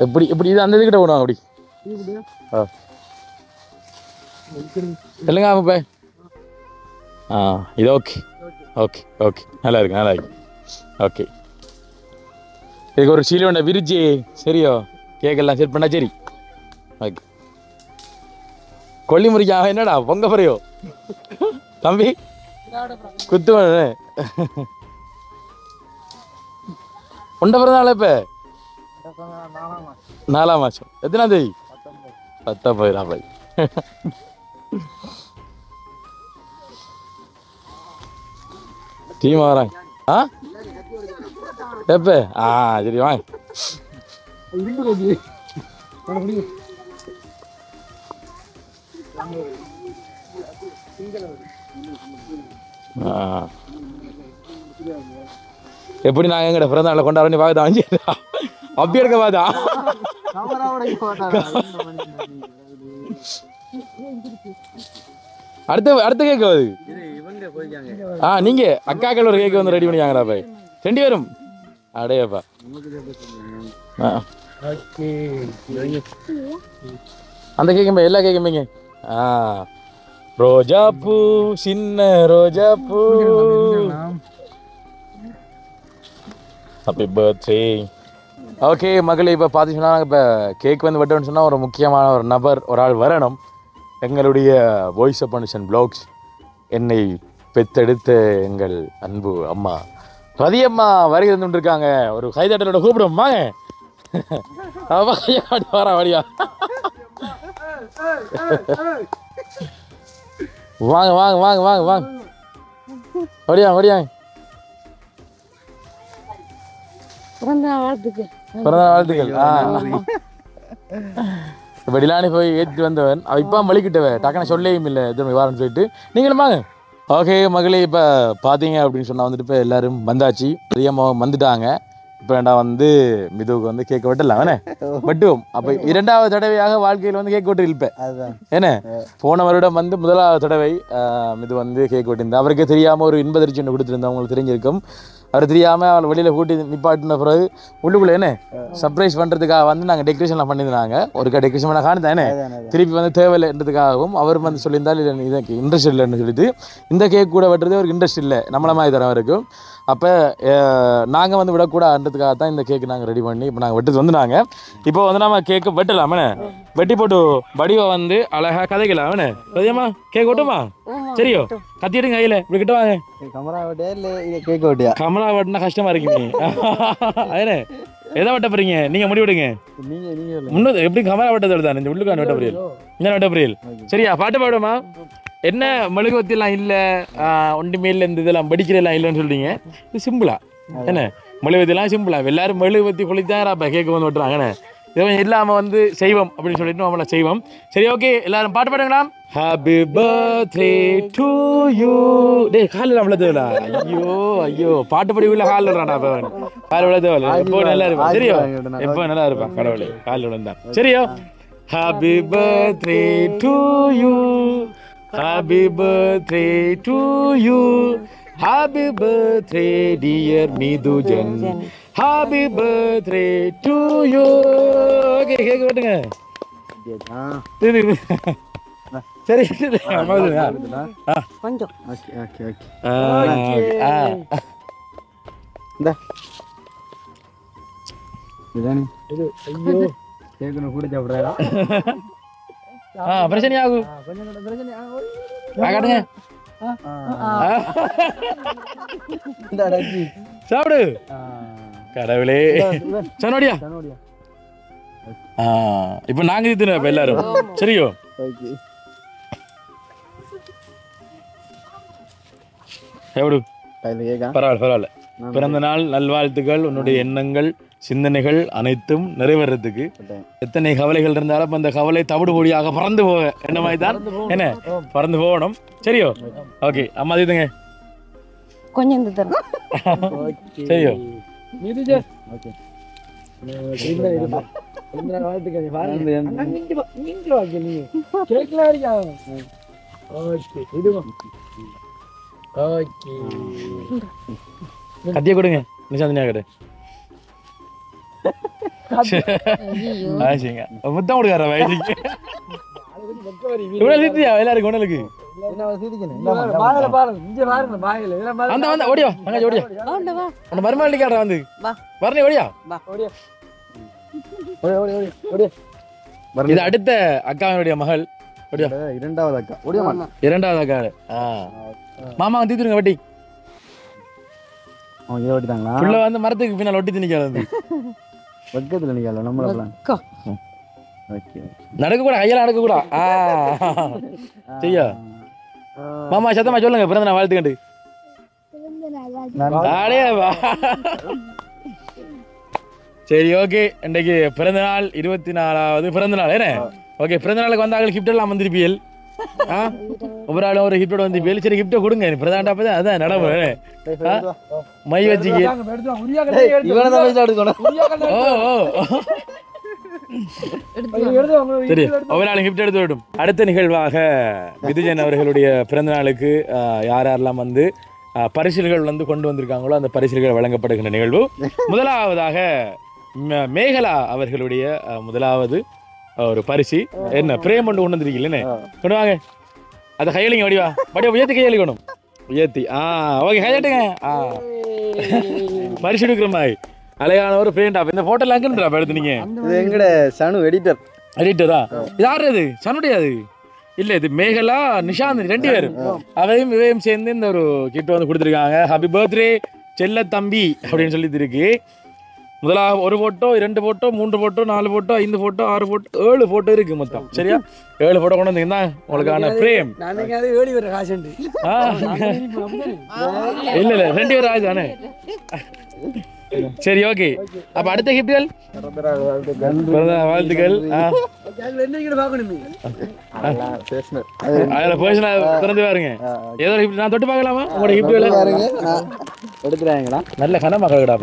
எப்படி இப்படி இது அந்த இதுக்கிட்ட விடுவாங்க அப்படி. இல்லைங்க அப்ப இது ஓகே ஓகே ஓகே நல்லா இருக்கு நல்லா இருக்கு. ஓகே, இதுக்கு ஒரு சீலோண்ட விரிச்சு சரியோ கேக்கெல்லாம் செட் பண்ணா சரி. ஓகே, கொல்லி முறிக்காக என்னடா பொங்க பறையோ தம்பி குத்து உண்ட பிறந்தால இப்ப 4ஆம் மாசம் எத்தனாம் தேதி? 19. டீம் வராங்க. எப்ப? சரி வாங்க. எப்படி நாங்கள் எங்கட பிறந்த நாளை கொண்டாடி பார்க்க அப்படி எடுக்க பார்த்தா அடுத்த கேட்க வருது. நீங்க அக்காக்கள் ஒரு கேக்கு வந்து ரெடி பண்ணியாங்கடா பாய் 2 பேரும். அடையப்பா அந்த கேக்குமே எல்லா கேக்குமேங்க. ரோஜா பூ சின்ன ரோஜா பூ ஹாப்பி பர்த்டே. ஓகே மகளே, இப்போ பார்த்தீங்கன்னா இப்போ கேக் வந்து வெட்டணும்னு சொன்னால் ஒரு முக்கியமான ஒரு நபர் ஒரு ஆள் வரணும். எங்களுடைய வாய்ஸ் ஆஃப் பனிஷன் ப்ளாக்ஸ் என்னை பெத்தெடுத்த எங்கள் அன்பு அம்மா ரதியம்மா வருகை தந்துருக்காங்க. ஒரு கைதட்டலோட கூப்பிடும் வாங்க. வர வழியா வாங்க வாங்க வாங்க வாங்க வாங்க வடியா வடியா. பிறந்த வாழ்த்துக்கள். வெளியிலானே போய் ஏற்றிட்டு வந்தவன் அவ இப்போ வலிக்கிட்டவன் டக்குன்னு சொல்லேயும் இல்லை திரும்ப வாரன்னு சொல்லிட்டு நீங்களும் வாங்க. ஓகே மகளே, இப்போ பார்த்தீங்க அப்படின்னு சொன்னால் வந்துட்டு இப்போ எல்லோரும் வந்தாச்சு. அதிகமாக வந்துட்டாங்க. இப்போ வேண்டாம் வந்து மிதுவுக்கு வந்து கேட்க வெட்டலாம் வேணே வெட்டுவோம். அப்போ 2வது தடவையாக வாழ்க்கையில் வந்து கேக் வெட்டு இருப்பேன். ஏன்னா போன வருடம் வந்து 1வது தடவை மிது வந்து கேக் வெட்டியிருந்தேன். அவருக்கு தெரியாமல் ஒரு இன்பதிர்ச்சி ஒன்று கொடுத்துருந்தேன். அவங்களுக்கு தெரிஞ்சிருக்கும். அவர் தெரியாமல் அவளை வெளியில் கூட்டி நிப்பாட்டின பிறகு உள்ளுக்குள்ளே என்ன சர்ப்ரைஸ் பண்ணுறதுக்காக வந்து நாங்கள் டெக்கரேஷன்லாம் பண்ணியிருந்தாங்க. ஒரு டெக்கரேஷன் பண்ண காணுதானே திருப்பி வந்து தேவையில்லைன்றதுக்காகவும் அவர் வந்து சொல்லியிருந்தால் இல்லை இதுக்கு இன்ட்ரெஸ்ட் இல்லைன்னு சொல்லிட்டு இந்த கேக் கூட வெட்டுறது அவருக்கு இன்ட்ரெஸ்ட் இல்லை, நம்மள மாதிரி தரம் இருக்கும். அப்போ நாங்கள் வந்து விடக்கூடாதுன்றதுக்காக தான் இந்த கேக்கு நாங்கள் ரெடி பண்ணி இப்போ நாங்கள் வெட்டுறது வந்து நாங்கள் இப்போ வந்து நம்ம கேக்கு வெட்டலாமே வெட்டி போட்டு வடிவை வந்து அழகாக கதைக்கலாம் அவனே ரதியம்மா கேக் வெட்டுமா? சரியோ கத்திடுங்க கையில் இப்படி கிட்ட வாங்க. கமலா வெட்டினா கஷ்டமா இருக்குங்க. அதே எதை வெட்ட போறீங்க நீங்க முடிவிடுங்க. முன்னது எப்படி கமலா வெட்டதோடு தான் இந்த உள்ளுக்கான வெட்ட புரியல் இந்த வெட்ட புரியல். சரியா பாட்டு பாடுமா? என்ன மெழுகுவத்திலாம் இல்லை ஒன்றுமே இல்லை இந்த இதெல்லாம் படிக்கிறதெல்லாம் இல்லைன்னு சொல்றீங்க. இது சிம்பிளா என்ன மெழுகுவத்திலாம் சிம்பிளா எல்லாரும் மெழுகுவத்தி குளித்தாரப்ப கேட்க வந்து வெட்டுறாங்கண்ணே. இவன் இல்லாமல் வந்து செய்வோம் அப்படின்னு சொல்லிட்டு நம்மள செய்வோம். சரி ஓகே எல்லாரும் பாட்டு பாடுங்களா? Happy birthday to you. டேய் காலில் நம்மள தேவலா ஐயோ ஐயோ பாட்டு படி உள்ள காலில் விடுறான்டா அவன். காலில் விட தேவல எப்போ நல்லா இருப்பான். சரியோ எப்போ நல்லா இருப்பான் கடவுளே காலில் விழுந்தான். சரியோ happy birthday to you. Happy birthday to you. Happy birthday dear Midhujan. Happy birthday to you. Okay, cake வெட்டுங்க. சரி கொஞ்சம் ஓகே ஓகே ஓகே இந்த இதானே இது ஐயோ கேக்கணும் கூட சாப்பிடுறா பிரச்சனை ஆகும் கொஞ்சம் பிரச்சனை ஆகும் காட்டுங்க சாப்பிடு கடவுளே சனோடியா இப்ப நாங்க தின்னு எல்லாரும் சரியோ எவ்வளவு பரவாயில்ல பிறந்த நாள் நல்வாழ்த்துக்கள் உன்னுடைய எண்ணங்கள் சிந்தனைகள் அனைத்தும் நிறைவேறதுக்கு எத்தனை கவலைகள் இருந்தாலும் அந்த கவலை தவிடு பொடியாக பறந்து போக என்ன மாதிரி தான் என்ன பறந்து போகணும் சரியோ ஓகே அம்மா இதுங்க கொஞ்சம் சரியோ கத்திய கொடுங்க நிஷாந்தினியா கிட்ட முத்தம் கொடுக்கார வயசுக்கு எல்லாருக்கும் உடலுக்கு ஓடியா ஓடியா அந்த மருமாளி கேட்ட வந்து வரணும் ஓடியா இது அடுத்த அக்காவினுடைய மகள் இரண்டாவது அக்கா இரண்டாவது அக்கா மாமா வந்து தீத்துருங்க வட்டி ஓட்டிட்டாங்களா உள்ள வந்து மரத்துக்கு பின்னால் ஒட்டி திணிக்காது வந்து பக்கத்துல நிக்கல நம்மள நடக்க கூட கையில நடக்க கூட செய்யா மாமா சத்தமா சொல்லுங்க பிறந்த நாள் வாழ்த்துக்கண்டு சரி ஓகே இன்றைக்கு பிறந்த நாள் 24வது பிறந்த நாள் என்ன ஓகே பிறந்த நாளுக்கு வந்தாங்க கிஃப்ட் எல்லாம் வந்திருப்பீள் ஒவ்வொரு ஆளும் ஒரு கிஃப்டோட வந்திருப்பீள் சரி கிஃப்டை கொடுங்க பிரதாண்டா அப்பதான் அதான் நடைமுறை மை வச்சுக்க சரி ஒவ்வொரு ஆளும் கிஃப்ட் எடுத்து விடும் அடுத்த நிகழ்வாக மிதுஜன் அவர்களுடைய பிறந்த நாளுக்கு யார் யாரெல்லாம் வந்து பரிசில்கள் வந்து கொண்டு வந்திருக்காங்களோ அந்த பரிசில்கள் வழங்கப்படுகின்ற நிகழ்வு முதலாவதாக மேகலா அவர்களுடைய முதலாவது ஒரு பரிசு என்ன பிரேம் கொண்டு கொண்டு வந்திருக்கீங்களே கொண்டு வாங்க அதை கையளிங்க வடிவா உயர்த்தி கையளிக்கணும் உயர்த்தி ஓகே கையட்டுங்க பரிசு எடுக்கிற மாதிரி அழகான ஒரு பிரேண்டா இந்த போட்டோல அங்கன்றா எடுத்து நீங்க இது எங்கட சனு எடிட்டரா இது யாரு இது சனுடைய அது இல்ல இது மேகலா நிஷாந்த் ரெண்டு பேரும் அவையும் இவையும் சேர்ந்து இந்த ஒரு கிஃப்ட் வந்து கொடுத்துருக்காங்க ஹாப்பி பர்த்டே செல்ல தம்பி அப்படின்னு சொல்லி இருக்கு முதலாக ஒரு photo 2 photo 3 photo 4 photo 5 photo 6 photo 7 photo இருக்கு மொத்தம் சரியா 7 போட்டோ கொண்டு வந்தீங்கன்னா உங்களுக்கான பிரேம் இல்ல 2 பேர் ஆகுது தானே சரி ஓகே அப்ப அடுத்த கிஃப்ட்கள் வாழ்த்துக்கள் அதுல பேசினா திறந்து பாருங்க ஏதோ கிஃப்ட் நான் தொட்டு பார்க்கலாமா உங்களோட கிஃப்ட்களை எடுத்துறாங்களா நல்ல கனமக்கடா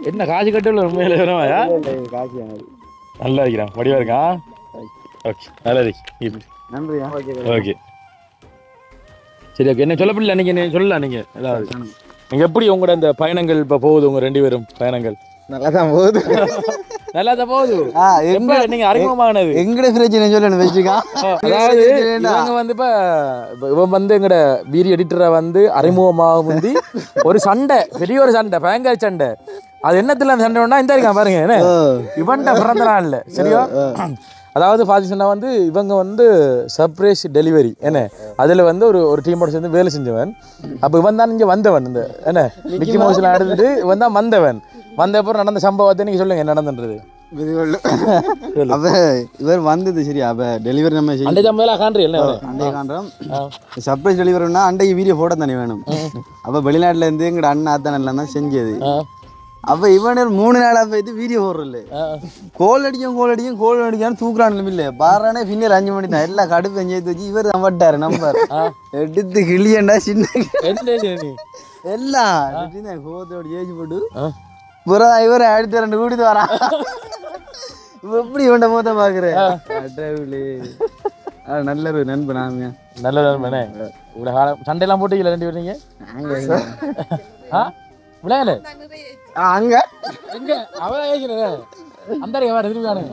என்ன காசு கட்டு உண்மையில வரமாயா நல்லா இருக்கிறான் வடிவா இருக்கான் ஓகே நல்லா இருக்கு நன்றியா ஓகே சரி ஓகே என்ன சொல்லப்படல நீங்க என்ன சொல்லலாம் நீங்க ஏதாவது நீங்க எப்படி உங்களோட அந்த பயணங்கள் இப்ப போகுது உங்க 2 பேரும் பயணங்கள் நல்லாதான் போகுது நல்லாதான் போகுது நீங்க அறிமுகமானது எங்கட பிரச்சனை சொல்லணும் வச்சுக்கா அதாவது இவங்க வந்து இப்ப இவன் வந்து எங்கட வீடியோ எடிட்டரை வந்து அறிமுகமாக முந்தி ஒரு சண்டை பெரிய ஒரு சண்டை பயங்கர சண்டை அது என்னத்துல அந்த சண்டைன்னா இந்த இருக்கான் பாருங்க என்ன இவன்ட பிறந்த நாள் இல்ல சரியா அதாவது பாத்தீங்கன்னா வந்து இவங்க வந்து சர்ப்ரைஸ் டெலிவரி என்ன அதுல வந்து ஒரு டீமோட சேர்ந்து வேலை செஞ்சவன் அப்ப இவன் தான் இங்க வந்தவன் இந்த என்ன மிக்கி மவுஸ்ல நடந்துட்டு இவன் தான் வந்த அப்புறம் நடந்த சம்பவத்தை நீங்க சொல்லுங்க என்ன நடந்துன்றது அப்ப இவர் வந்தது சரி அப்ப டெலிவரி நம்ம அண்டை காண்றோம் சர்ப்ரைஸ் டெலிவரினா அண்டைக்கு வீடியோ போட தானே வேணும் அப்ப வெளிநாட்டுல இருந்து எங்கட அண்ணா அத்தான் எல்லாம் தான் செஞ்சது அப்ப இவன் 3 நாளா போயிட்டு வீடியோ போடுறல கோல் அடிக்கும் தூக்குறான் இல்ல பாறானே பின்னர் 5 மணி தான் எல்லாம் கடுப்பு எஞ்சு வச்சு இவர் வட்டாரு நம்பர் எடுத்து கிளியண்டா சின்ன எல்லாம் கோத்தோட ஏஜ் போட்டு புறா இவரை அடுத்த 2 கூட்டிட்டு வரான் எப்படி இவன்ட மொத்தம் பாக்குறேன் நல்ல ஒரு நண்பன் ஆமையா. நல்ல நண்பனே. இவ்வளோ காலம் சண்டையெல்லாம் போட்டீங்களா 2 பேரும் நீங்க? விளையாடல அங்க எங்க அவன் ஏசினே அந்த திரும்பியானு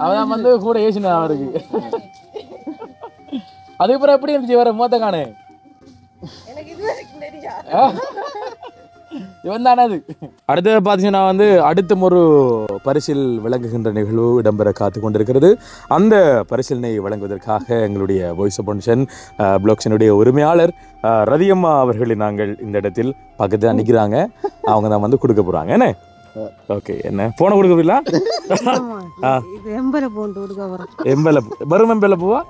அவன் வந்து கூட ஏசின அவருக்கு. அதுக்கப்புறம் எப்படி இருந்துச்சு வர மூத்த காணு இவன் தானே அது. அடுத்தது பார்த்தீங்கன்னா வந்து அடுத்தும் ஒரு பரிசில் வழங்குகின்ற நிகழ்வு இடம்பெற காத்து கொண்டிருக்கிறது. அந்த பரிசிலினை வழங்குவதற்காக எங்களுடைய வாய்ஸ் ஆஃப் ஃபவுண்டேஷன் ப்ளாக்ஸினுடைய உரிமையாளர் ரதியம்மா அவர்களை நாங்கள் இந்த இடத்தில் பக்கத்தில் நிற்கிறாங்க. அவங்க தான் வந்து கொடுக்க போகிறாங்க. என்ன ஓகே என்ன போனை கொடுக்க போயிடலாம். வரும் எம்பல பூவா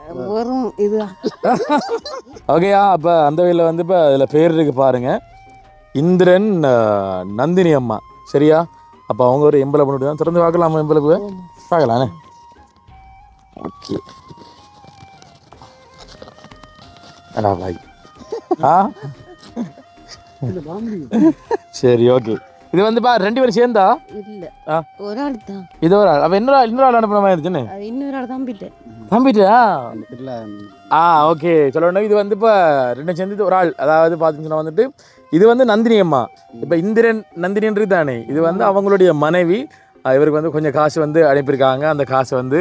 ஓகேயா. அப்போ அந்த வகையில் வந்து இப்போ அதில் பேர் இருக்கு பாருங்க, இந்திரன் நந்தினி அம்மா. சரியா? அப்போ அவங்க ஒரு எம்பளை பண்ணிட்டு தான் திறந்து பார்க்கலாமா? எம்பளுக்கு பார்க்கலாண்ணே. ஓகே அடா பாய். சரி ஓகே. இது வந்து பா 2 பேரும் சேர்ந்தா இல்ல ஒரு ஆள் தான். இது ஒரு ஆள். அப்போ இன்னொரு ஆள் அனுப்புன மாதிரி இருந்துச்சுன்னு இன்னொரு ஆள் தம்பிட்டேன். தம்பிட்டா ஓகே சொல்லணும். இது வந்து இப்போ 2 சேர்ந்து ஒரு ஆள். அதாவது பார்த்தீங்கன்னா வந்துட்டு இது வந்து நந்தினி அம்மா. இப்போ இந்திரன் நந்தினின்றது தானே, இது வந்து அவங்களுடைய மனைவி. இவருக்கு வந்து கொஞ்சம் காசு வந்து அனுப்பியிருக்காங்க. அந்த காசை வந்து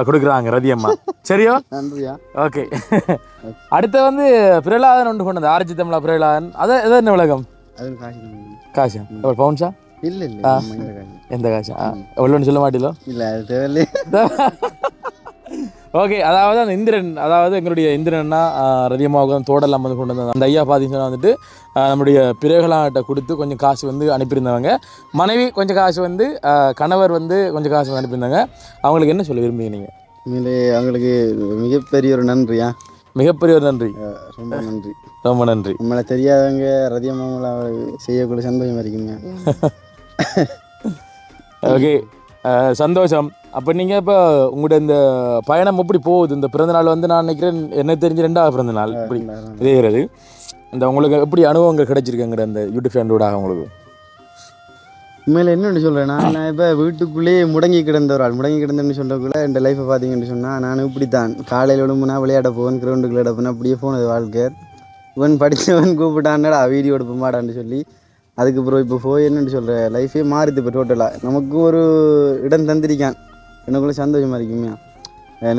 கொடுக்குறாங்க ரதி அம்மா. சரியா? ஓகே. அடுத்து வந்து பிரகலாதன் ஒன்று கொண்டது ஆர்ஜி தமிழா பிரகலாதன். அது என்ன உலகம்? காசா எவ்வளோ பவுன்ஸா? இல்லை இல்லை எந்த காசா? எவ்வளோன்னு சொல்ல மாட்டீங்களோ? இல்லை அது தேவையில்லை. ஓகே. அதாவது அந்த இந்திரன், அதாவது எங்களுடைய இந்திரன்னா ரதியம்மாவுக்கு வந்து தோடெல்லாம் வந்து கொண்டு வந்தாங்க. அந்த ஐயா பார்த்தீங்கன்னா வந்துட்டு நம்முடைய பிறகலாட்ட கொடுத்து கொஞ்சம் காசு வந்து அனுப்பியிருந்தவங்க. மனைவி கொஞ்சம் காசு வந்து, கணவர் வந்து கொஞ்சம் காசு வந்து அனுப்பியிருந்தாங்க. அவங்களுக்கு என்ன சொல்ல விரும்புங்க நீங்கள்? அவங்களுக்கு மிகப்பெரிய ஒரு நன்றியா. மிகப்பெரிய ஒரு நன்றி. ரொம்ப நன்றி, ரொம்ப நன்றி. நம்மளை தெரியாதவங்க ரதியம்மாவை செய்யக்கூடிய சந்தோஷமா இருக்குங்க. ஓகே சந்தோஷம். அப்போ நீங்கள் இப்போ உங்களோட இந்த பயணம் எப்படி போகுது? இந்த பிறந்தநாள் வந்து நான் நினைக்கிறேன் எனக்கு தெரிஞ்சு 2வது பிறந்தநாள் இப்படி இதேகிறது. இந்த உங்களுக்கு எப்படி அனுபவங்கள் கிடைச்சிருக்குங்கிற அந்த யூடியூப் சேனலோடாக உங்களுக்கு? உண்மையில் என்னென்னு சொல்கிறேன், நான் இப்போ வீட்டுக்குள்ளேயே முடங்கி கிடந்த ஒரு ஆள். முடங்கி கிடந்தேன்னு சொல்லக்குள்ள என் லைஃப்பை பார்த்தீங்கன்னு சொன்னால் நான் இப்படி தான் காலையில் விழும்புனா விளையாட போவேன், கிரவுண்டுக்கு விளையாட போனேன், அப்படியே போனது வாழ்க்கை. இவன் படித்தவன் கூப்பிட்டான்டா வீடியோ எடுப்பமாடான்னு சொல்லி அதுக்கப்புறம் இப்போ போய் என்னென்னு சொல்கிறேன், லைஃபே மாறுது இப்போ டோட்டலாக. நமக்கு ஒரு இடம் தந்திருக்கான், எனக்குள்ளே சந்தோஷமாக இருக்குமே.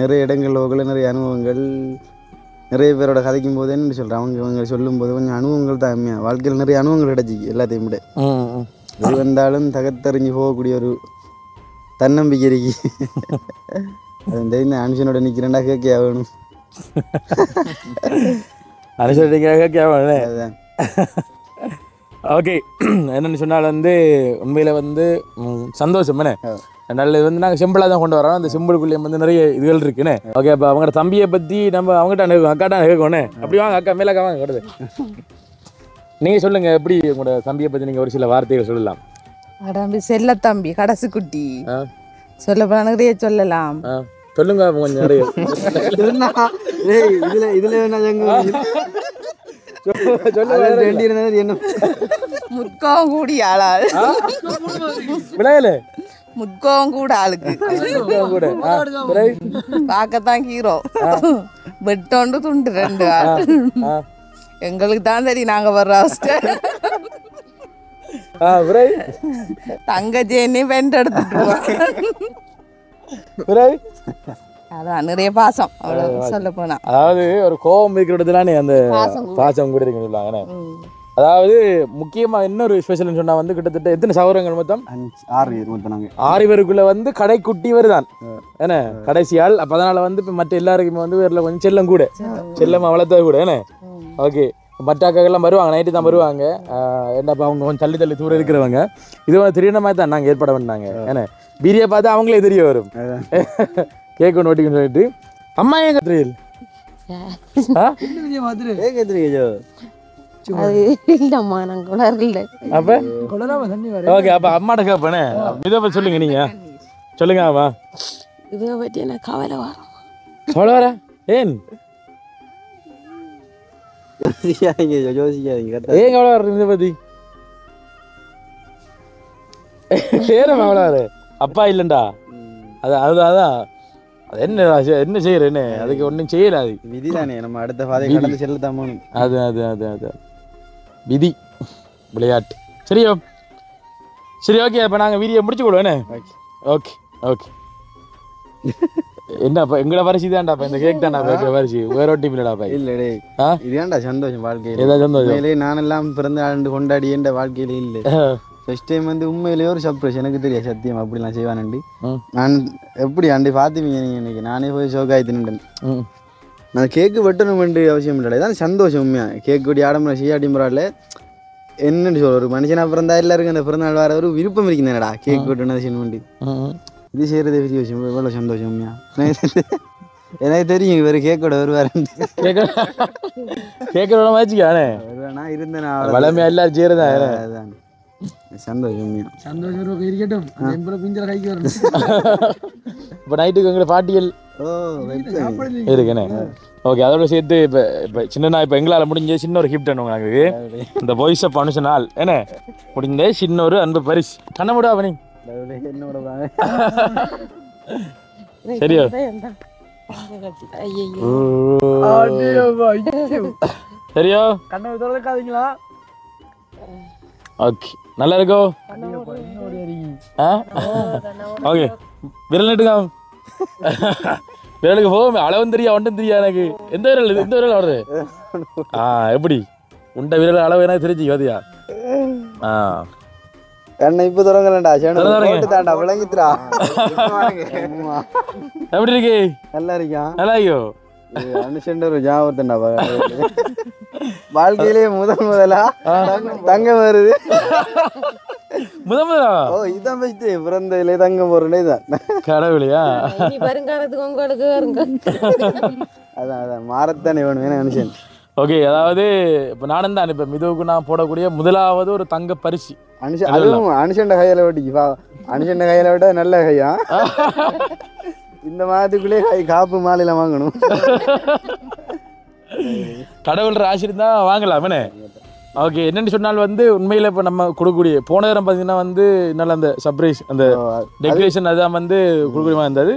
நிறைய இடங்கள் போகல, நிறைய அனுபவங்கள், நிறைய பேரோட கதைக்கும் போது என்னென்னு சொல்கிறேன், அவங்க சொல்லும்போது கொஞ்சம் அனுபவங்கள் தான் அம்மையா. வாழ்க்கையில் நிறைய அனுபவங்கள் கிடச்சிக்கு எல்லாத்தையும் விட. எது வந்தாலும் தகத்தறிஞ்சு போகக்கூடிய ஒரு தன்னம்பிக்கை இருக்கு. அது தெரிந்த அனுஷனோட நிற்கிறேன்டா கேட்க ஆகணும். அதுதான் ஓகே. என்னென்னு சொன்னால் வந்து உண்மையில் வந்து சந்தோஷம் என்ன நல்லது வந்து நாங்கள் சிம்பிளாக தான் கொண்டு வரோம். அந்த சிம்பிளுக்குள்ளேயே வந்து நிறைய இதுகள் இருக்குண்ணே. ஓகே. அப்போ அவங்களோட தம்பியை பற்றி நம்ம அவங்ககிட்ட அக்காட்டா கேட்கணும். அப்படி வாங்க அக்கா மேலே வாங்க கொடுது. நீங்கள் சொல்லுங்கள், எப்படி உங்களோட தம்பியை பற்றி நீங்கள் ஒரு சில வார்த்தைகள் சொல்லலாம்? அடம்பி செல்ல தம்பி கடைசி குட்டி சொல்ல போனா நிறைய சொல்லலாம். சொல்லுங்க கொஞ்சம் நிறைய. இதுல என்ன முத்கோவம் கூடி ஆளாள் விளையாடு முத்கோவம் கூட ஆளுக்கு பார்க்கத்தான் ஹீரோ. வெட்டோண்டு துண்டு 2 ஆள். எங்களுக்கு தான் தெரியும் நாங்க வர்ற தங்கச்சேனி வெண்ட் எடுத்துட்டு அதான் நிறைய பாசம் அவ்வளவு சொல்ல போனா. அதாவது ஒரு கோபம் இருக்கிற இடத்துலானே அந்த பாசம் கூட இருக்குன்னு சொல்லுவாங்க. அதாவது முக்கியமா இன்னொரு ஸ்பெஷல்னு சொன்னா வந்து கிட்டத்தட்ட எத்தனை சகோதரங்கள் மொத்தம்? 6 பேருக்குள்ள வந்து கடைக்குட்டி வருதான் ஏன்னா கடைசியால். அப்ப அதனால வந்து இப்ப மற்ற எல்லாருக்குமே வந்து வேற கொஞ்சம் செல்லம் கூட, செல்லம் வளர்த்தது கூட என்ன. ஓகே. மற்ற அக்காக்கெல்லாம் வருவாங்க, நைட்டு தான் வருவாங்க. என்னப்பா அவங்க கொஞ்சம் தள்ளி தள்ளி தூரம் இருக்கிறவங்க. இது வந்து தெரியன மாதிரி தான் நாங்கள் ஏற்பாடு பண்ணாங்க. ஏன்னா பீரியை பார்த்து அவங்களே தெரிய வரும். கேக் ஒன்று ஓட்டிக்கணும்னு சொல்லிட்டு அம்மா எங்க தெரியல ஓகே. அப்போ அம்மாட்ட கேட்பேனே இதை பற்றி சொல்லுங்க, நீங்க சொல்லுங்க. ஆமா இதை பற்றி எனக்கு கவலை வரும். கவலை வர ஏன் ஏன் கவலை வர இதை பத்தி? ஏன் கவலை வர? அப்பா இல்லைண்டா அது அதான் அது என்ன செய்யறேன்னு அதுக்கு ஒன்றும் செய்யலாது. விதி தானே, நம்ம அடுத்த பாதை கடந்து செல்லத்தான் போகணும். அது அது அது அது விதி விளையாட்டு. சரியோ சரி ஓகே, அப்போ நாங்கள் வீடியோ முடிச்சு கொடுவேண்ணே. Okay okay. என்னப்பா எங்களோட வரிசை தான்டாப்பா, இந்த கேக் தான்டா பேக்கிற வரிசை, வேற ஒட்டி இல்லடாப்பா. இல்லடே இதுதான்டா சந்தோஷம் வாழ்க்கையில். ஏதாவது சந்தோஷம் உண்மையிலே நானெல்லாம் பிறந்த ஆண்டு கொண்டாடி என்ற வாழ்க்கையிலே இல்லை. ஃபர்ஸ்ட் டைம் வந்து உண்மையிலேயே ஒரு சர்ப்ரைஸ். எனக்கு தெரியாது சத்தியம் அப்படிலாம் செய்வானண்டி. நான் எப்படி அண்டி பார்த்துப்பீங்க நீங்கள் இன்னைக்கு. நானே போய் ஷோக்காகி தின்னுட்டேன். நான் கேக்கு வெட்டணும் வேண்டிய அவசியம் இல்லை, இதான் சந்தோஷம் உண்மையாக. கேக்கு வெட்டி ஆடம்பரம் செய்யாடிம்பரால என்னன்னு சொல்ற, ஒரு மனுஷனா பிறந்தா எல்லாருக்கும் அந்த பிறந்தநாள் வர ஒரு விருப்பம் இருக்குதுடா. கேக் வெட்டணும் செய்யணும் வேண்டி இது செய்யறதே பெரிய விஷயம். எவ்வளோ சந்தோஷம் உண்மையா. எனக்கு தெரியும் இவர் கேக்கோட வருவார். கேக்கோட வச்சுக்கானே வருவானா இருந்தேன் வளமையா எல்லாரும் செய்யறதா. அதுதான் சந்தோஷம் உண்மையா. சந்தோஷம் இருக்கட்டும். கைக்கு வரணும். இப்போ நைட்டுக்கு எங்களை பாட்டியல் இருக்குண்ணே. ஓகே, அதோட சேர்த்து இப்போ சின்ன இப்போ எங்களால் முடிஞ்ச சின்ன ஒரு கிஃப்ட் அனுப்புங்க நாங்கள். இந்த வாய்ஸ் ஆஃப் ஃபங்க்ஷன் நாள் என்ன முடிஞ்ச சின்ன ஒரு அன்பு பரிசு. கண்ண முடா பண்ணி சரியா? சரியா? ஓகே, நல்லா இருக்கோ? ஓகே, விரல் நட்டுக்கா. விரலுக்கு போகும் அளவும் தெரியா ஒன்றும் தெரியா எனக்கு. எந்த விரல் எந்த விரல் வருது? எப்படி உண்ட விரல் அளவு எனக்கு தெரிஞ்சு யோதியா? கண்ணை இப்போ தொடங்கலடா தாண்டா விளங்கித்துறா. எப்படி இருக்கு? நல்லா இருக்கான். நல்லா ஐயோ அனுஷன் ஒரு ஞாபகத்தண்டா. வாழ்க்கையிலேயே முதலா தங்கம் வருது. முதலா ஓ இதான் பெஸ்ட். பிறந்ததுல தங்கம் போறே தான். கடவுளையா? வருங்காலத்துக்கு உங்களுக்கு வருங்க. அதான் அதான் மாறத்தானே வேணும் வேணும் அனுஷன். ஓகே, அதாவது இப்போ நானும் தான் இப்போ மிதுவுக்கு நான் போடக்கூடிய முதலாவது ஒரு தங்க பரிசு. அனுஷன் அதுவும் அனுஷன் கையில வெட்டிக்கு. அனுஷன் கையில விட நல்ல கையா. இந்த மாதத்துக்குள்ளே கை காப்பு மாலையில வாங்கணும். கடவுள் ராசி இருந்தா வாங்கலாமே. ஓகே, என்னென்னு சொன்னால் வந்து உண்மையில் இப்போ நம்ம கொடுக்கக்கூடிய போன நேரம் பார்த்தீங்கன்னா வந்து என்னால் அந்த சர்ப்ரைஸ் அந்த டெக்கரேஷன் அதான் வந்து கொடுக்கக்கூடியமா இருந்தது.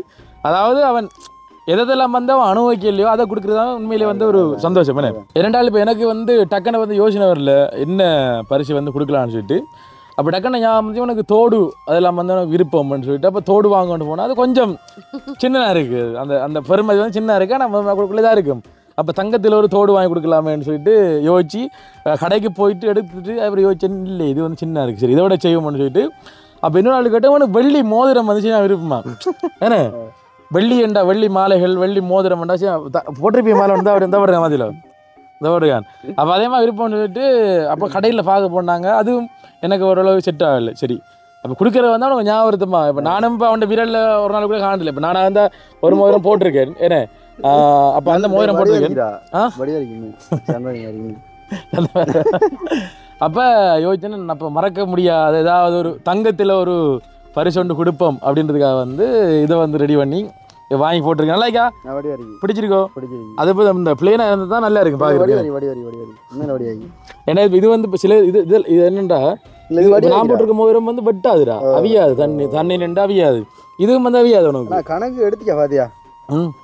அதாவது அவன் எதெல்லாம் வந்து அவன் அனுபவிக்கலையோ அதை கொடுக்குறதா உண்மையிலே வந்து ஒரு சந்தோஷம். இரண்டாள் இப்போ எனக்கு வந்து டக்குன்னு வந்து யோசனை வரல என்ன பரிசு வந்து கொடுக்கலான்னு சொல்லிட்டு. அப்போ டக்குன்னு ஞாபகம் வந்து உனக்கு தோடு அதெல்லாம் வந்து உனக்கு விருப்பம்னு சொல்லிட்டு அப்போ தோடு வாங்கன்னு போனால் அது கொஞ்சம் சின்னதாக இருக்குது. அந்த அந்த பெருமதி வந்து சின்னதாக இருக்குது, ஆனால் நம்ம கொடுக்கல தான் இருக்கும். அப்போ தங்கத்தில் ஒரு தோடு வாங்கி கொடுக்கலாமேன்னு சொல்லிட்டு யோசிச்சு கடைக்கு போயிட்டு எடுத்துட்டு அப்புறம் யோசிச்சேன் இல்லை இது வந்து சின்னதாக இருக்குது, சரி இதோட செய்வோம்னு சொல்லிட்டு. அப்போ இன்னொரு நாள் கேட்டால் உனக்கு வெள்ளி மோதிரம் வந்துச்சு நான் விருப்பமா ஏன்னா வெள்ளி ஏண்டா வெள்ளி மாலைகள் வெள்ளி மோதிரம் வேண்டாச்சு போட்டிருப்பீங்க மாலை வந்து அவர் எந்த போடுறேன் மாதிரில இந்த போடுறான். அப்போ அதே மாதிரி விருப்பம்னு சொல்லிட்டு அப்போ கடையில் பார்க்க போனாங்க. அதுவும் எனக்கு ஓரளவு செட் ஆகலை. சரி அப்போ கொடுக்குறது வந்தால் உனக்கு ஞாபகமா. இப்போ நானும் இப்போ அவன் விரலில் ஒரு நாள் கூட காணல. இப்போ நானாக இருந்தால் ஒரு மோதிரம் போட்டிருக்கேன் ஏன்னா அப்போ அந்த மோதிரம் போட்டிருக்கேன். அப்போ யோசிச்சேன்னு அப்போ மறக்க முடியாத ஏதாவது ஒரு தங்கத்தில் ஒரு பரிசு ஒன்று கொடுப்போம் அப்படின்றதுக்காக வந்து இதை வந்து ரெடி பண்ணி வாங்கி போட்டிருக்கேன். நல்லா இருக்கா? பிடிச்சிருக்கோ? அது இப்போ இந்த பிளேனாக இருந்தால் தான் நல்லா இருக்கும் பார்க்குறது. ஏன்னா இது வந்து இப்போ சில இது இது என்னண்டா நான் போட்டிருக்க மோதிரம் வந்து வெட்டாதுடா, அவியாது. தண்ணி நின்று அவியாது. இதுவும் வந்து அவியாது. உனக்கு கணக்கு எடுத்துக்க பாத்தியா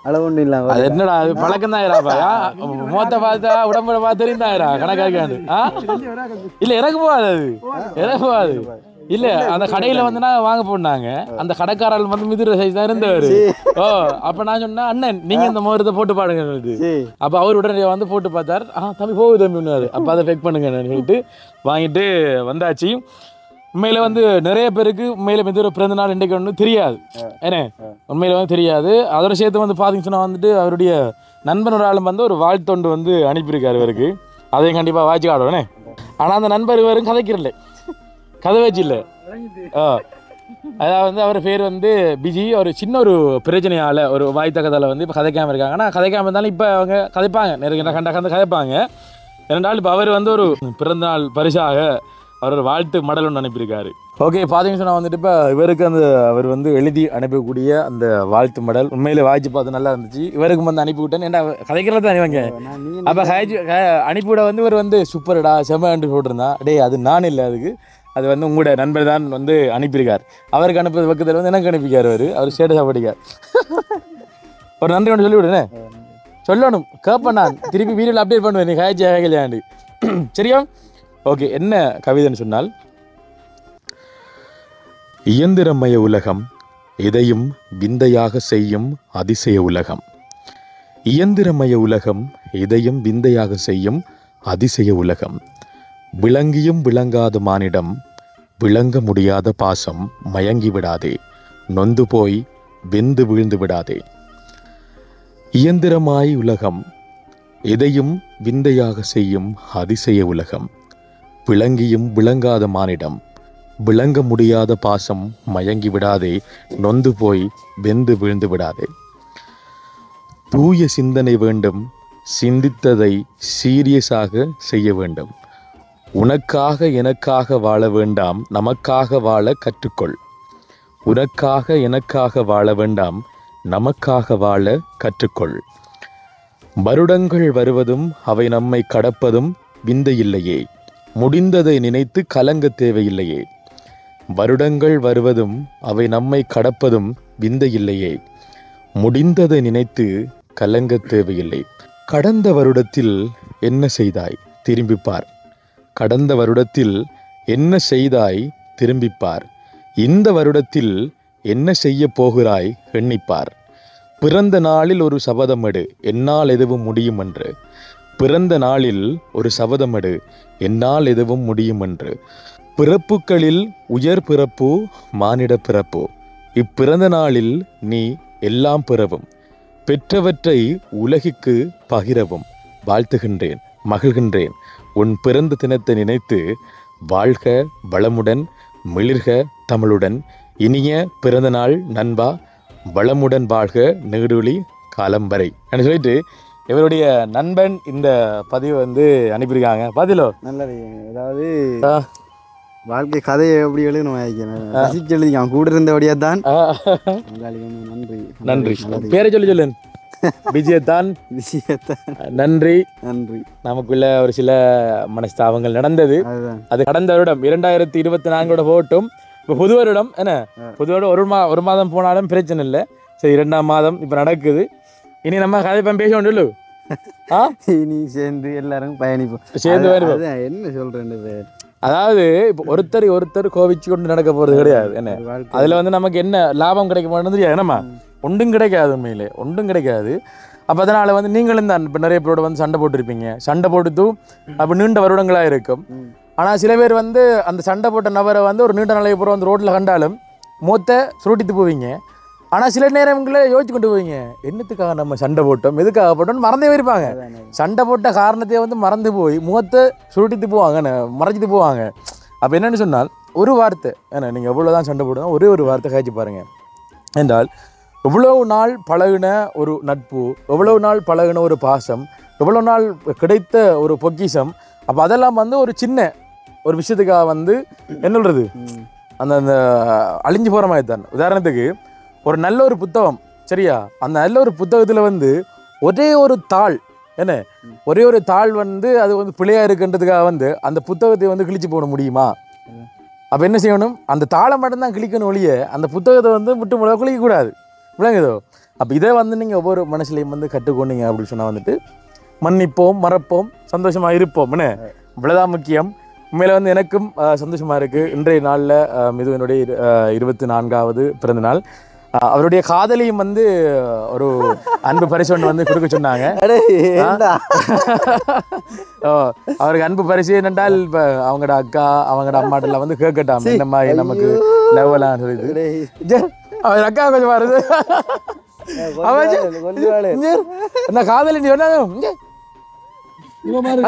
அளவுண்டு இல்லாம அது என்னடா அது பழக்கம் தான். மோத்த பார்த்தா உடம்புல பார்த்து தெரிந்தாயிரா கணக்காக்காண்டு இல்ல இறக்கு போகாது. அது இறக்கு போகாது இல்ல. அந்த கடையில வந்து நான் வாங்க போனாங்க. அந்த கடைக்காரர்கள் வந்து மிதிர சைஸ் தான் இருந்தவர். ஓ அப்ப நான் சொன்னேன் அண்ணன் நீங்க இந்த மோதிரத்தை போட்டு பாடுங்க. அப்ப அவர் உடனே வந்து போட்டு பார்த்தார். தம்பி போகுது தம்பி. அப்ப அதை பெக் பண்ணுங்க சொல்லிட்டு வாங்கிட்டு வந்தாச்சு. உண்மையில வந்து நிறைய பேருக்கு உண்மையில மிதிர பிறந்த நாள் இன்றைக்கு ஒன்று தெரியாது ஏன்னா உண்மையில வந்து தெரியாது. அதோட சேர்த்து வந்து பார்த்தீங்கன்னா வந்துட்டு அவருடைய நண்பன் ஒரு ஆளும் வந்து ஒரு வாழ்த்தொண்டு வந்து அனுப்பியிருக்காரு இவருக்கு. அதையும் கண்டிப்பாக வாட்சி காடுவேனே. ஆனால் அந்த நண்பர் இவரும் கதைக்கிறல கதை வச்சு இல்லை. அதாவது வந்து அவர் பேர் வந்து பிஜி. ஒரு சின்ன ஒரு பிரச்சனையால் ஒரு வாய்த்த கதையில் வந்து இப்போ கதைக்காமல் இருக்காங்க. ஆனால் கதைக்காமல் இருந்தாலும் இப்போ அவங்க கதைப்பாங்க நிறைய கண்ட கதைப்பாங்க. இரண்டாள் இப்போ அவர் வந்து ஒரு பிறந்தநாள் பரிசாக அவர் ஒரு வாழ்த்து மடல் ஒன்று அனுப்பியிருக்காரு. ஓகே பார்த்தீங்கன்னு சொன்னால் வந்துட்டு இப்போ இவருக்கு அந்த அவர் வந்து எழுதி அனுப்பக்கூடிய அந்த வாழ்த்து மடல் உண்மையில் வாய்ச்சி பார்த்து நல்லா இருந்துச்சு. இவருக்கு வந்து அனுப்பிவிட்டேன். ஏன்னா கதைக்கிறது தான் இவங்க. அப்போ அனுப்பிவிட வந்து இவர் வந்து சூப்பர்டா செம்ம போட்டிருந்தான். டே அது நான் இல்லை, அதுக்கு அது வந்து உங்களோட நண்பர் தான் வந்து அனுப்பியிருக்கார். அவருக்கு அனுப்புறது பக்கத்தில் வந்து எனக்கு அனுப்பிக்கார். அவர் ஸ்டேட்டஸாக படிக்கார். ஒரு நன்றி ஒன்று சொல்லிவிடுனே சொல்லணும் கேட்பேன் நான் திருப்பி வீடியோவில் அப்டேட் பண்ணுவேன் நீ ஹேஜ் சரியா ஓகே என்ன கவிதைன்னு சொன்னால் இயந்திரமய உலகம் எதையும் விந்தையாக செய்யும் அதிசய உலகம் இயந்திரமய உலகம் எதையும் விந்தையாக செய்யும் அதிசய உலகம் விளங்கியும் விளங்காத மானிடம் விளங்க முடியாத பாசம் மயங்கி விடாதே நொந்து போய் வெந்து வீழ்ந்து விடாதே இயந்திரமாய் உலகம் எதையும் விந்தையாக செய்யும் அதிசய உலகம் விளங்கியும் விளங்காத மானிடம் விளங்க முடியாத பாசம் மயங்கி விடாதே நொந்து போய் வெந்து வீழ்ந்து விடாதே தூய சிந்தனை வேண்டும் சிந்தித்ததை சீரியஸாக செய்ய வேண்டும் உனக்காக எனக்காக வாழ வேண்டாம் நமக்காக வாழ கற்றுக்கொள் உனக்காக எனக்காக வாழ வேண்டாம் நமக்காக வாழ கற்றுக்கொள் வருடங்கள் வருவதும் அவை நம்மை கடப்பதும் விந்தையில்லையே முடிந்ததை நினைத்து கலங்க தேவையில்லையே வருடங்கள் வருவதும் அவை நம்மை கடப்பதும் விந்தையில்லையே முடிந்ததை நினைத்து கலங்க தேவையில்லை கடந்த வருடத்தில் என்ன செய்தாய் திரும்பிப்பார் கடந்த வருடத்தில் என்ன செய்தாய் திரும்பிப்பார் இந்த வருடத்தில் என்ன செய்ய போகிறாய் எண்ணிப்பார் பிறந்த நாளில் ஒரு சபதம் எடு என்னால் எதுவும் முடியும் என்று பிறந்த நாளில் ஒரு சபதம் எடு என்னால் எதுவும் முடியும் என்று பிறப்புகளில் உயர் பிறப்பு மானிட பிறப்பு இப்பிறந்த நாளில் நீ எல்லாம் பெறவும் பெற்றவற்றை உலகிற்கு பகிரவும் வாழ்த்துகின்றேன் மகிழ்கின்றேன் உன் பிறந்த தினத்தை நினைத்து வாழ்க வளமுடன் மிளிர்க தமிழுடன் இனிய பிறந்த நாள் நண்பா வளமுடன் வாழ்க நெடுவழி காலம் வரை என்று சொல்லிட்டு இவருடைய நண்பன் இந்த பதிவு வந்து அனுப்பியிருக்காங்க பதிலோ நல்ல அதாவது வாழ்க்கை கதையை எப்படி எழுதணும் ரசிச்சு எழுதிக்கான் கூட இருந்தபடியா தான் நன்றி நன்றி பேரை சொல்லு விஜயத்தான் நன்றி நன்றி நமக்குள்ள ஒரு சில மனஸ்தாபங்கள் நடந்தது அது கடந்த வருடம் 2024 போட்டும் இப்போ புது வருடம் என்ன புது வருடம் ஒரு மாதம் போனாலும் பிரச்சனை இல்லை சரி 2ஆம் மாதம் இப்போ நடக்குது இனி நம்ம கதை பேச சொல்லு இனி சேர்ந்து எல்லாரும் பயணிப்போம் சேர்ந்து என்ன சொல்றேன் அதாவது இப்போ ஒருத்தர் கோவிச்சு கொண்டு நடக்க போறது கிடையாது என்ன அதுல வந்து நமக்கு என்ன லாபம் கிடைக்க மாட்டேன்னு தெரியாது என்னம்மா ஒன்றும் கிடைக்காது உண்மையிலே ஒன்றும் கிடைக்காது அப்போ அதனால் வந்து நீங்களும் தான் இப்போ நிறைய பேரோட வந்து சண்டை போட்டிருப்பீங்க சண்டை போட்டுட்டும் அப்போ நீண்ட வருடங்களாக இருக்கும் ஆனால் சில பேர் வந்து அந்த சண்டை போட்ட நபரை வந்து ஒரு நீண்ட நாளைக்கு பூரா வந்து ரோட்டில் கண்டாலும் மூத்த சுருட்டித்து போவீங்க ஆனால் சில நேரங்களில் யோசிச்சு கொண்டு போவீங்க என்னத்துக்காக நம்ம சண்டை போட்டோம் எதுக்காக போட்டோம்னு மறந்தே போயிருப்பாங்க சண்டை போட்ட காரணத்தையே வந்து மறந்து போய் முகத்தை சுருட்டித்து போவாங்க மறைச்சிட்டு போவாங்க அப்போ என்னென்னு சொன்னால் ஒரு வார்த்தை ஏன்னா நீங்கள் எவ்வளோ தான் சண்டை போடுங்க ஒரே ஒரு வார்த்தை காய்ச்சி பாருங்கள் என்றால் எவ்வளவு நாள் பழகின ஒரு நட்பு எவ்வளவு நாள் பழகின ஒரு பாசம் எவ்வளோ நாள் கிடைத்த ஒரு பொக்கிஷம் அப்போ அதெல்லாம் வந்து ஒரு சின்ன ஒரு விஷயத்துக்காக வந்து என்ன சொல்கிறது அந்த அந்த அழிஞ்சு போகிற மாதிரி தான் உதாரணத்துக்கு ஒரு நல்ல ஒரு புத்தகம் சரியா அந்த நல்ல ஒரு புத்தகத்தில் வந்து ஒரே ஒரு தாள் என்ன ஒரே ஒரு தாள் வந்து அது வந்து பிழையாக இருக்குன்றதுக்காக வந்து அந்த புத்தகத்தை வந்து கிழிச்சு போட முடியுமா அப்போ என்ன செய்யணும் அந்த தாளை மட்டும்தான் கிழிக்கணும் ஒழிய அந்த புத்தகத்தை வந்து முட்டு முழுக்க கிழிக்கக்கூடாது விளங்குதோ அப்போ இதை வந்து நீங்கள் ஒவ்வொரு மனசுலையும் வந்து கற்றுக்கொண்டீங்க அப்படின்னு சொன்னால் வந்துட்டு மன்னிப்போம் மறப்போம் சந்தோஷமாக இருப்போம் என்ன இவ்வளோதான் முக்கியம் உண்மையில் வந்து எனக்கும் சந்தோஷமாக இருக்குது இன்றைய நாளில் மிதுவனுடைய 24வது பிறந்த நாள் அவருடைய காதலியும் வந்து ஒரு அன்பு பரிசு ஒன்று வந்து கொடுக்க சொன்னாங்க அவருக்கு அன்பு பரிசு என்னென்றால் இப்போ அவங்களோட அக்கா அவங்களோட அம்மாட்டெல்லாம் வந்து கேட்கட்டாம் இந்த மாதிரி நமக்கு லெவலாம் சொல்லிட்டு அவர் அக்கா கொஞ்சம் வருது என்ன காதலி நீ என்ன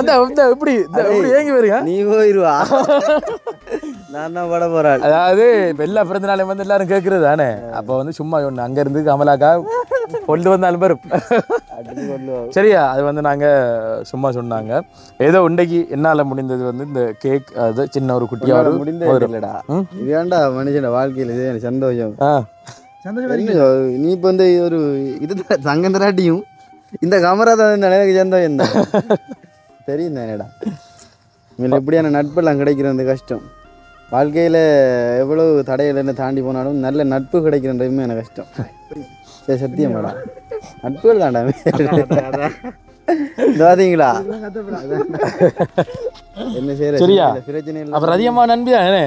அந்த இப்படி ஏங்கி வருங்க நீ போயிருவா நான் தான் பட போறாள் அதாவது இப்போ எல்லா பிறந்த நாளையும் வந்து எல்லாரும் கேட்கறது தானே அப்போ வந்து சும்மா ஒன்று அங்கேருந்து கமலாக்கா கொண்டு வந்தாலும் பேரும் சரியா அது வந்து நாங்கள் சும்மா சொன்னாங்க ஏதோ இன்றைக்கு என்னால் முடிந்தது வந்து இந்த கேக் அது சின்ன ஒரு குட்டியாக முடிந்தது இல்லைடா இது வேண்டா மனுஷன வாழ்க்கையில் இது எனக்கு சந்தோஷம் நீ இப்போ வந்து ஒரு இது சங்கந்தராட்டியும் இந்த கமரா தான் எனக்கு சந்தோஷம் தான் தெரியும் தானேடா இதில் எப்படியான நட்பெல்லாம் கிடைக்கிறது கஷ்டம் வாழ்க்கையில் எவ்வளவு தடையிலேருந்து தாண்டி போனாலும் நல்ல நட்பு கிடைக்கிறன்றதுமே எனக்கு கஷ்டம் சரி சத்தியம் மேடம் நட்புகள் தாண்டா இந்த பாத்தீங்களா என்ன செய்யற சரியா? பிரச்சனை இல்லை. அப்புறம் அதிகமா நண்பியா என்ன?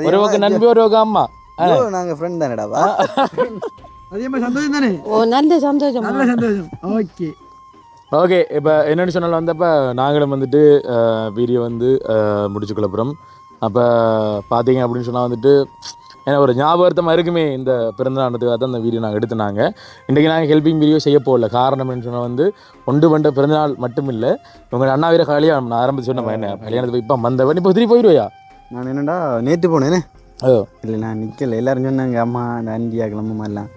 ஒரு பக்கம் நண்பி ஒரு பக்கம் அம்மா. நாங்க ஃப்ரெண்ட் தானேடாவா. அதிகமாக சந்தோஷம் தானே? ஓ நல்ல சந்தோஷம். நல்ல சந்தோஷம். Okay okay. இப்போ என்னென்னு சொன்னாலும் வந்தப்போ நாங்களும் வந்துட்டு வீடியோ வந்து முடிச்சுக்கொள்ள போகிறோம். அப்போ பார்த்தீங்க அப்படின்னு சொன்னால் வந்துட்டு ஏன்னா ஒரு ஞாபகத்தமாக இருக்குமே இந்த பிறந்தநாளுக்காக தான் இந்த வீடியோ நாங்கள் எடுத்துனாங்க. இன்றைக்கி நாங்கள் ஹெல்பிங் வீடியோ செய்ய போகல. காரணம் என்ன சொன்னால் வந்து ஒன்று பண்ட பிறந்தநாள் மட்டும் இல்லை, உங்கள் அண்ணா வீர கல்யாணம் நான் ஆரம்பிச்சு சொன்ன என்ன கல்யாணத்துக்கு இப்போ வந்தவன் இப்போ திருப்பி போயிடுவையா? நான் என்னடா நேற்று போனேனே. ஓ இல்லை நான் நிற்கல. எல்லாரும் சொன்னாங்க அம்மா அந்த அண்டியா கிளம்பமா எல்லாம்.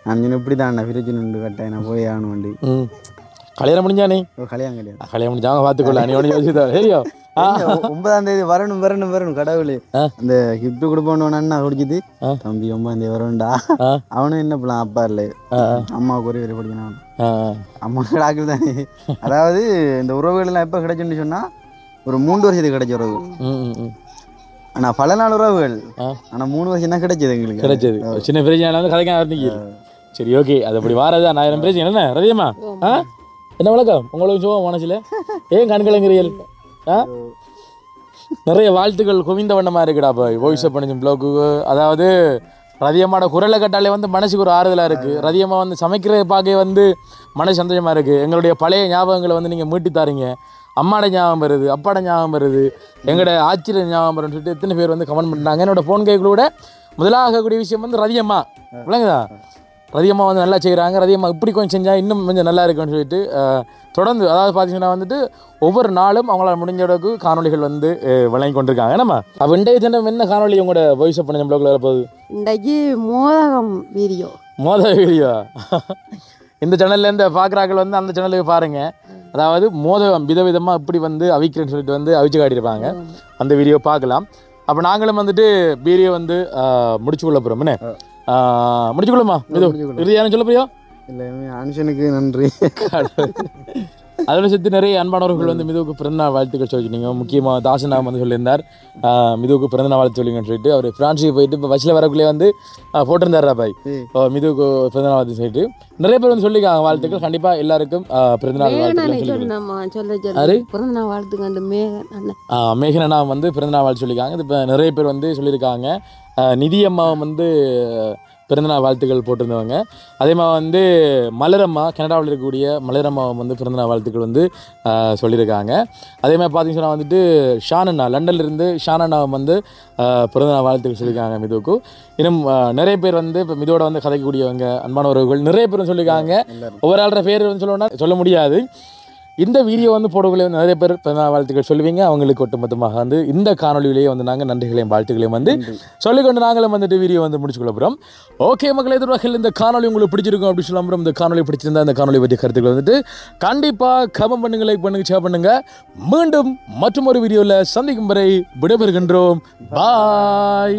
நான் சொன்ன இப்படி தான் ஃப்ரிட்ஜ் நின்று கட்டேன் நான் போய் ஆகணும் வண்டி. கல்யாணம் முடிஞ்சானே? கல்யாணம் கிடையாது. கல்யாணம் முடிஞ்சாங்க பார்த்துக்கொள்ள நீ ஒன்று யோசிச்சா சரியோ? 9ஆம் தேதி வரணும் கடவுளே. அந்த கிஃப்ட் கொடுப்போன்னு அண்ணா குடிக்குது தம்பி 9ஆம் தேதி வரணும்டா. அவனும் என்ன பண்ணலாம் அப்பா இல்லை அம்மாவுக்கு ஒரே படிக்கணும். அம்மா கிடாக்கள் தானே. அதாவது இந்த உறவுகள் எல்லாம் எப்போ கிடைச்சுன்னு சொன்னா ஒரு 3 வருஷத்துக்கு கிடைச்ச உறவு. ஆனா பல நாள் உறவுகள். ஆனா 3 வருஷம் தான் கிடைச்சது எங்களுக்கு. கிடைச்சது சின்ன பிரச்சனை வந்து கதைக்க ஆரம்பிக்கு. சரி ஓகே, அது அப்படி வாரதா 1000 பிரச்சனை என்ன ரதியம்மா? என்ன வழக்கம் உங்களுக்கு சும்மா மனசில் ஏன் கண்கலங்கிறீர்கள்? நிறைய வாழ்த்துக்கள் குவிந்த வண்ணமாக இருக்குடா. இப்போ வாய்ஸ் அப் பண்ணி ப்ளாக்கு. அதாவது ரதியம்மாவோட குரலை கட்டாலே வந்து மனசுக்கு ஒரு ஆறுதலாக இருக்குது. ரதியம்மா வந்து சமைக்கிறத பார்க்க வந்து மனசு சந்தோஷமாக இருக்குது. எங்களுடைய பழைய ஞாபகங்களை வந்து நீங்கள் மீட்டி தாரீங்க. அம்மாட ஞாபகம் வருது, அப்பாட ஞாபகம் வருது, எங்களோட ஆச்சரிய ஞாபகம் வரும்னு சொல்லிட்டு எத்தனை பேர் வந்து கமெண்ட் பண்ணிட்டாங்க. என்னோட ஃபோன் கைகளோட முதலாகக்கூடிய விஷயம் வந்து ரதியம்மா விளங்குதா? ரதியம்மா வந்து நல்லா செய்கிறாங்க. ரதியம்மா இப்படி கொஞ்சம் செஞ்சால் இன்னும் கொஞ்சம் நல்லா இருக்குன்னு சொல்லிட்டு தொடர்ந்து அதாவது பார்த்தீங்கன்னா வந்துட்டு ஒவ்வொரு நாளும் அவங்களால முடிஞ்ச அளவுக்கு காணொலிகள் வந்து வழங்கி கொண்டிருக்காங்க. என்னம்மா அப்போ இன்றைய தினம் என்ன காணொலி உங்களோட வாய்ஸ் அப் பண்ண ப்ளாக்ல வரப்போகுது? இன்றைக்கு மோதகம் வீடியோ. மோதக வீடியோ இந்த சேனல்லேருந்து பார்க்குறாக்கள் வந்து அந்த சேனலுக்கு பாருங்கள். அதாவது மோதகம் விதவிதமாக இப்படி வந்து அவிக்கிறேன்னு சொல்லிட்டு வந்து அவிச்சு காட்டியிருப்பாங்க. அந்த வீடியோ பார்க்கலாம். அப்போ நாங்களும் வந்துட்டு வீடியோ வந்து முடிச்சு கொள்ள போகிறோம். என்ன முடிச்சுக்கொள்ளுமா? இது இறுதியான சொல்ல போறியா? இல்லை அனுஷனுக்கு நன்றி. அதோட சேர்த்து நிறைய அன்பானவர்கள் வந்து மிதுவுக்கு பிறந்தநாள் வாழ்த்துக்கள் சொல்லிச்சிருந்தீங்க. முக்கியமாக தாசனா வந்து சொல்லியிருந்தார் மிதுவுக்கு பிறந்தநாள் வாழ்த்து சொல்லிங்கன்னு சொல்லிட்டு. அவர் ஃப்ரான்ஸுக்கு போயிட்டு இப்போ பஸ்ஸில் வரக்குள்ளே வந்து போட்டிருந்தாரா பாய் மிதுவுக்கு பிறந்தநாள் வாழ்த்து சொல்லிட்டு நிறைய பேர் வந்து சொல்லியிருக்காங்க வாழ்த்துக்கள். கண்டிப்பாக எல்லாருக்கும் பிறந்தநாள் வாழ்த்துக்கள். பிறந்தநாள் வாழ்த்துக்கள் மேகன் அண்ணா வந்து பிறந்தநாள் வாழ்த்து சொல்லியிருக்காங்க. இப்போ நிறைய பேர் வந்து சொல்லியிருக்காங்க. நிதி அம்மாவும் வந்து பிறந்தநாள் வாழ்த்துக்கள் போட்டிருந்தவங்க. அதே மாதிரி வந்து மலரம்மா கனடாவில் இருக்கக்கூடிய மலரம்மாவை வந்து பிறந்தநாள் வாழ்த்துக்கள் வந்து சொல்லியிருக்காங்க. அதே மாதிரி பார்த்தீங்கன்னா சொன்னால் வந்துட்டு ஷானண்ணா லண்டன்லேருந்து ஷானண்ணாவை வந்து பிறந்தநாள் வாழ்த்துக்கள் சொல்லியிருக்காங்க மிதுவுக்கு. இன்னும் நிறைய பேர் வந்து இப்போ மிதோட வந்து கதைக்கக்கூடியவங்க அன்பானவர்கள் நிறைய பேர் சொல்லியிருக்காங்க. ஒவ்வொரு ஆளுற பேர் வந்து சொல்லணும்னா சொல்ல முடியாது. இந்த வீடியோ வந்து போடக்கூடிய நிறைய பேர் பிறந்தநாள் வாழ்த்துக்கள் சொல்லுவீங்க. அவங்களுக்கு ஒட்டுமொத்தமாக வந்து இந்த காணொலியிலேயே வந்து நாங்கள் நன்றிகளையும் வாழ்த்துக்களையும் வந்து சொல்லிக்கொண்டு நாங்களும் வந்துட்டு வீடியோ வந்து முடிச்சுக்கொள்ள போகிறோம். ஓகே மக்களே, எதிர்வாக இந்த காணொலி உங்களுக்கு பிடிச்சிருக்கும் அப்படின்னு சொல்லாமல் இந்த காணொலி பிடிச்சிருந்தா இந்த காணொலி பற்றி கருத்துக்கள் வந்துட்டு கண்டிப்பாக கமெண்ட் பண்ணுங்க, லைக் பண்ணுங்க, ஷேர் பண்ணுங்க. மீண்டும் மற்றும் ஒரு வீடியோவில் சந்திக்கும் வரை விடைபெறுகின்றோம். பாய்.